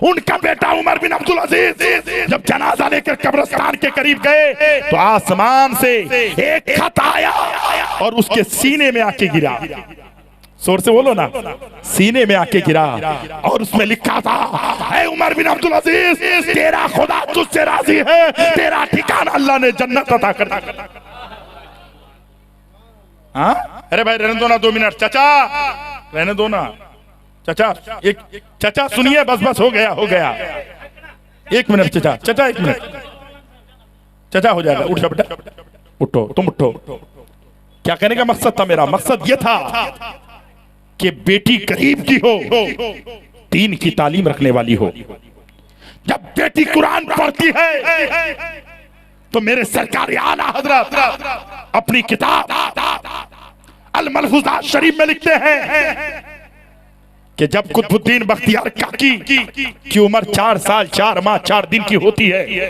Speaker 1: उनका बेटा उमर बिन अब्दुल अजीज जब जनाजा लेकर कब्रिस्तान के करीब गए तो आसमान से एक खत आया और उसके सीने में आके गिरा। जोर से बोलो ना, सीने में आके गिरा और उसमें लिखा था, ऐ उमर बिन अब्दुल अजीज तेरा खुदा तुझसे राजी है, तेरा ठिकाना अल्लाह ने जन्नत अता कर दिया। हाँ अरे भाई रहने दो ना 2 मिनट, चाचा रहने दो ना चाचा, एक चाचा सुनिए, बस बस हो गया, हो गया, 1 मिनट चाचा, चाचा 1 मिनट, चाचा हो जाएगा, उठ जा बेटा, उठो तुम उठो। क्या कहने का मकसद था मेरा? मकसद यह था कि बेटी करीब की हो, दीन की तालीम रखने वाली हो। जब बेटी कुरान पढ़ती है तो मेरे सरकार आला हजरत अपनी किताब अल मलफूजात शरीफ में लिखते हैं कि जब कुतुबुद्दीन बख्तियार काकी की उम्र 4 साल 4 माह 4 दिन की होती है,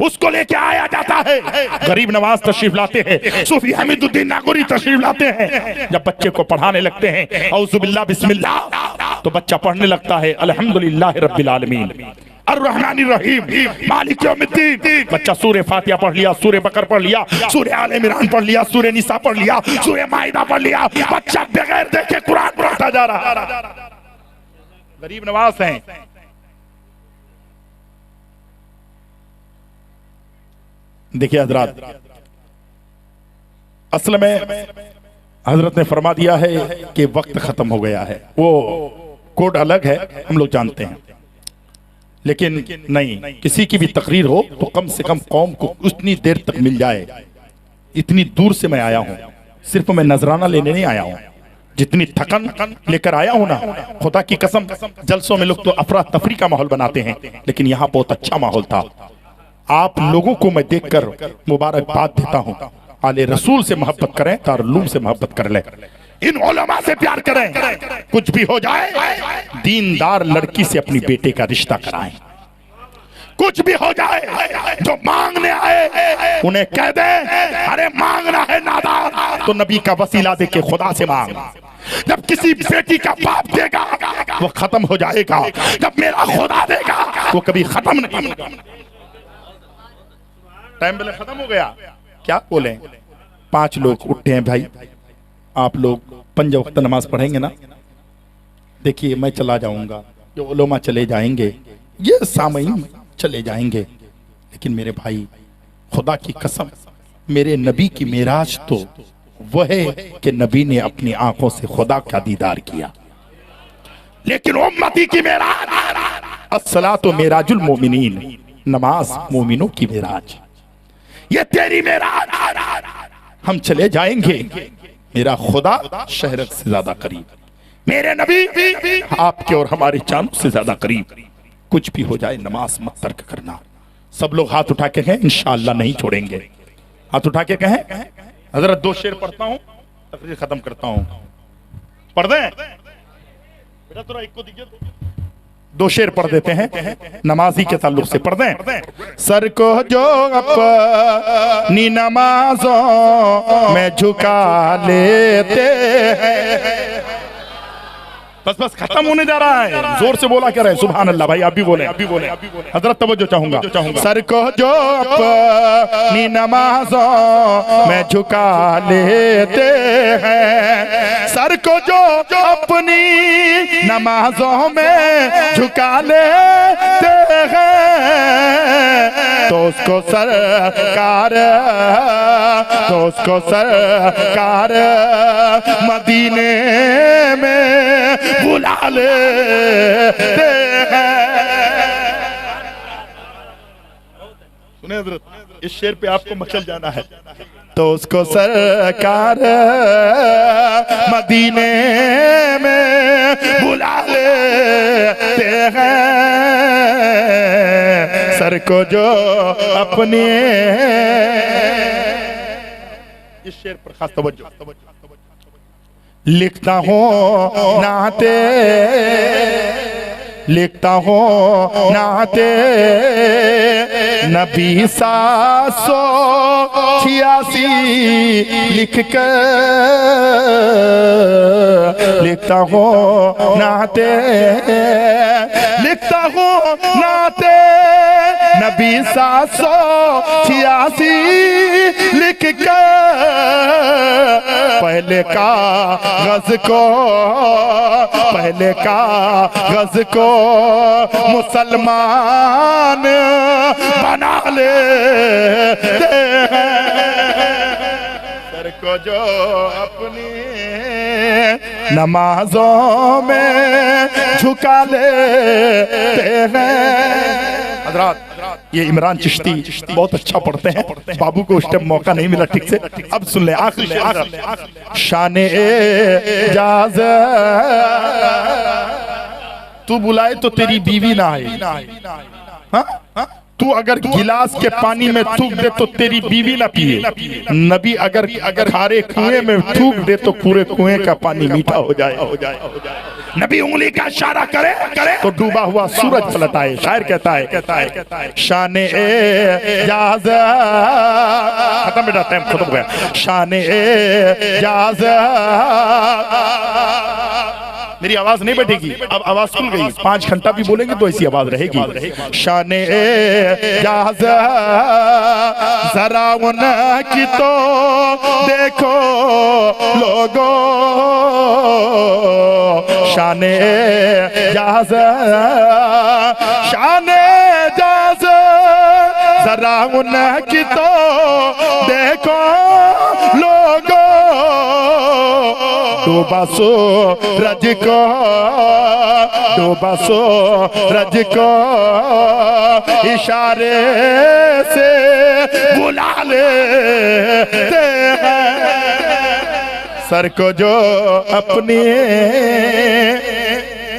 Speaker 1: उसको लेके आया जाता है, गरीब नवाज तशरीफ लाते हैं, सूफी हमीदुद्दीन नागौरी तशरीफ लाते हैं। जब बच्चे को पढ़ाने लगते हैं औज़ुबिल्लाह बिस्मिल्लाह, तो बच्चा पढ़ने लगता है अल्हम्दुलिल्लाह रब्बिल आलमीन अर्रहमानिर रहीम मालिक यौमिद्दीन। बच्चा सूरह फातिहा पढ़ लिया, सूरह बकर पढ़ लिया, सूरह आले इमरान पढ़ लिया, सूरह निसा पढ़ लिया, सूरह माइदा पढ़ लिया, बच्चा बगैर देखे कुरान पढ़ता जा रहा। गरीब नवाज हैं। देखिए हजरत, असल में हजरत ने फरमा दिया है कि वक्त खत्म हो गया है। वो कोड अलग है, हम लोग जानते हैं, लेकिन नहीं, किसी की भी तकरीर हो तो कम से कम कौम को उतनी देर तक मिल जाए। इतनी दूर से मैं आया हूं, सिर्फ मैं नजराना लेने नहीं आया हूं, जितनी थकन लेकर आया हूं ना, खुदा की कसम, जलसों में लोग तो अफरा तफरी का माहौल बनाते हैं, लेकिन यहाँ बहुत अच्छा माहौल था। आप लोगों को मैं देखकर मुबारकबाद देता हूं। आले रसूल से मोहब्बत करें, दारुल से मोहब्बत कर लें, इन उलमा से प्यार करें, कुछ भी हो जाए दीनदार लड़की से अपनी बेटे का रिश्ता कराएं। कुछ भी हो जाए, जो मांगने आए उन्हें कह दें, अरे मांगना है नादान तो नबी का वसीला दे के खुदा से मांग। जब किसी बेटी का बाप देगा वो खत्म हो जाएगा, जब मेरा खुदा देगा वो कभी खत्म नहीं होगा। टाइम पहले खत्म हो गया, क्या बोले? 5 लोग उठे हैं भाई, आप लोग 5 वक्त नमाज पढ़ेंगे ना? देखिए मैं चला जाऊंगा, जो उलमा चले जाएंगे, ये सामईन चले जाएंगे, लेकिन मेरे भाई खुदा की कसम, मेरे नबी की मेराज तो वह है कि नबी ने अपनी आंखों से खुदा का दीदार किया, लेकिन उम्मती की मेराज अस्सलातु मेराजुल मोमिनीन, नमाज मोमिनों की मेराज, ये तेरी मेराज। हम चले जाएंगे, मेरा खुदा शहरत से ज्यादा करीब, मेरे नबी आपके और हमारे चांद से ज्यादा करीब। कुछ भी हो जाए नमाज मत तर्क करना। सब लोग हाथ उठा के कहें इंशाअल्लाह नहीं छोड़ेंगे। हाथ उठा के कहें। हजरत दो शेर पढ़ता हूं, तकरीर खत्म करता हूं। पढ़ दें बेटा, थोड़ा एक को दीजिए। दो शेर पढ़ देते हैं नमाजी के ताल्लुक से। पढ़ दें। सर को जो अपनी नमाजों में झुका लेते हैं। बस बस खत्म होने जा रहा है, जोर से बोला क्या रहे। सुभान अल्लाह भाई, आप भी बोले, आप भी बोले। हजरत तवज्जो चाहूंगा। सर को जो अपनी नमाजों में झुका लेते हैं, सर को जो अपनी नमाजों में झुका लेते हैं, तो उसको सरकार, तो उसको सरकार मदीने में बुला लेते हैं। सुने हजरत, इस शेर पे आपको मचल जाना है। तो उसको सरकार मदीने में बुला लेते हैं, सर को जो अपने। इस शेर पर खास तवज्जो। लिखता हूँ नाते, लिखता हूँ नाते नबी 786 लिख कर, लिखता हूँ नाते, लिखता हूँ नाते नबी 786 लिख कर, पहले कागज को, पहले कागज को मुसलमान बना लेते हैं, सर को जो अपनी नमाजों में झुका लेते हैं। हजरात, ये इमरान चिश्ती बहुत अच्छा पढ़ते हैं, बाबू को उस टाइम मौका नहीं मिला ठीक से। अब सुन ले आखिरी शाने एजाज, तू बुलाए तो तेरी बीवी ना आए, हाँ? तू अगर गिलास के पानी में थूक दे तो तेरी बीवी ना पिए। नबी अगर खारे कुएं में थूक दे तो पूरे कुएं का पानी मीठा हो जाए। नबी उंगली का इशारा करे तो डूबा हुआ सूरज पलट आए। शायर कहता है शाने एजाज, खत्म बेटा, टाइम खत्म हो गया। शाने एजाज, मेरी आवाज नहीं बैठेगी, अब आवाज खुल गई। 5 घंटा भी बोलेंगे तो ऐसी आवाज रहेगी। शाने एजाज जरा उनकी तो देखो लोगो, शाने एजाज, शाने एजाज जरा उनकी तो देखो लोगो, डूबा सूरज को, डूबा सूरज को इशारे से बुला लेते हैं, सर को जो अपनी।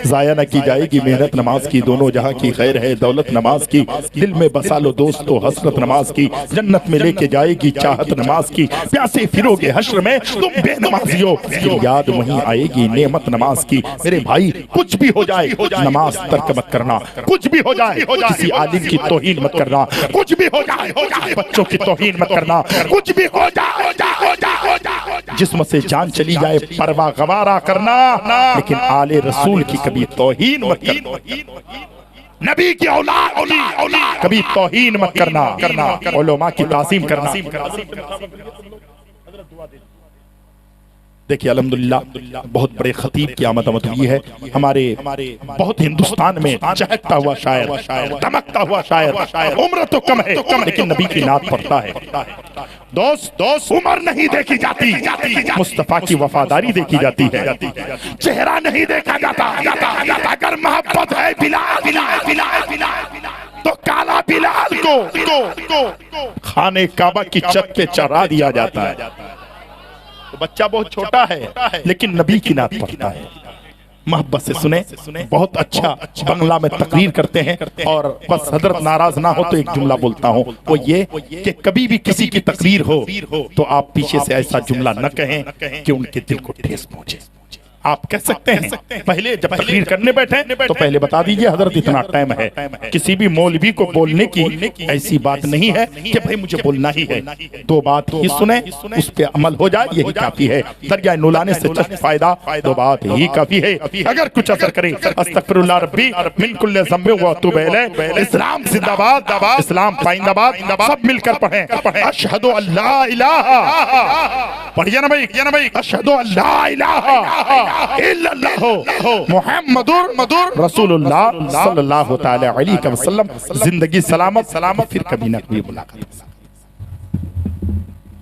Speaker 1: जाया न की जाएगी मेहनत नमाज की, दोनों जहां की खैर है दौलत नमाज की। दिल में बसा लो दोस्तों हसरत नमाज की, जन्नत में लेके जाएगी चाहत नमाज की। प्यासे फिरोगे हश्र में तुम बेनमाजियो, याद वहीं आएगी नेमत नमाज की। मेरे भाई कुछ भी हो जाए नमाज तर्क मत करना, कुछ भी हो जाए किसी आलिम की तौहीन मत करना, कुछ भी हो जाए बच्चों की तौहीन मत करना, कुछ भी हो जाए जिस्म से जान चली जाए परवाह गवारा करना, लेकिन आले रसूल की कभी तौहीन मत करना, नबी की औलाद कभी तौहीन मत करना, उलमा की ताज़ीम करना। देखिए अल्हम्दुलिल्लाह बहुत बड़े खतीब की आमद हुई है। हमारे बहुत हिंदुस्तान में चहकता हुआ शायर, दमकता हुआ शायर, उम्र तो कम है लेकिन नबी की नात पढ़ता है। दोस्त उम्र नहीं देखी जाती, मुस्तफा की वफादारी देखी जाती है, चेहरा नहीं देखा जाता। अगर मोहब्बत है बिलाल खाने काबा की छत पे चढ़ा दिया जाता है। तो बच्चा बहुत छोटा है लेकिन नबी की नात पढ़ता है। मोहब्बत से सुने, बहुत अच्छा बंगला में तकरीर करते हैं। और बस हजरत नाराज ना हो तो एक जुमला बोलता हूँ, वो ये कि कभी भी किसी की तकरीर हो तो आप पीछे से ऐसा जुमला न कहें कि उनके दिल को ठेस पहुंचे। आप कह सकते हैं पहले जब तकरीर करने बैठे तो पहले बता दीजिए हजरत इतना टाइम है। किसी भी मौलवी को बोलने की ऐसी बात नहीं है कि भाई मुझे बोलना ही है। दो बात ही सुने, उस पे अमल हो जाए, यही काफी है। दरिया नुलाने से चश्म फायदा, दो बात ही काफी है। अगर कुछ असर करे अस्तगफिरुल्लाह रब्बी मिन कुल्li ज़ंबिन व अतूबु इलैह। इस्लाम जिंदाबाद, इस्लाम पाइंदाबाद, सब मिलकर पढ़ें अशहदु अल्ला इलाहा, पढ़िए ना भाई, अशहदु अल्ला इलाहा इल्लल्लाह मुहम्मदुर रसूलुल्लाह सल्लल्लाहु तआला अलैहि वसल्लम। जिंदगी सलामत, फिर कभी ना कभी मुलाकात।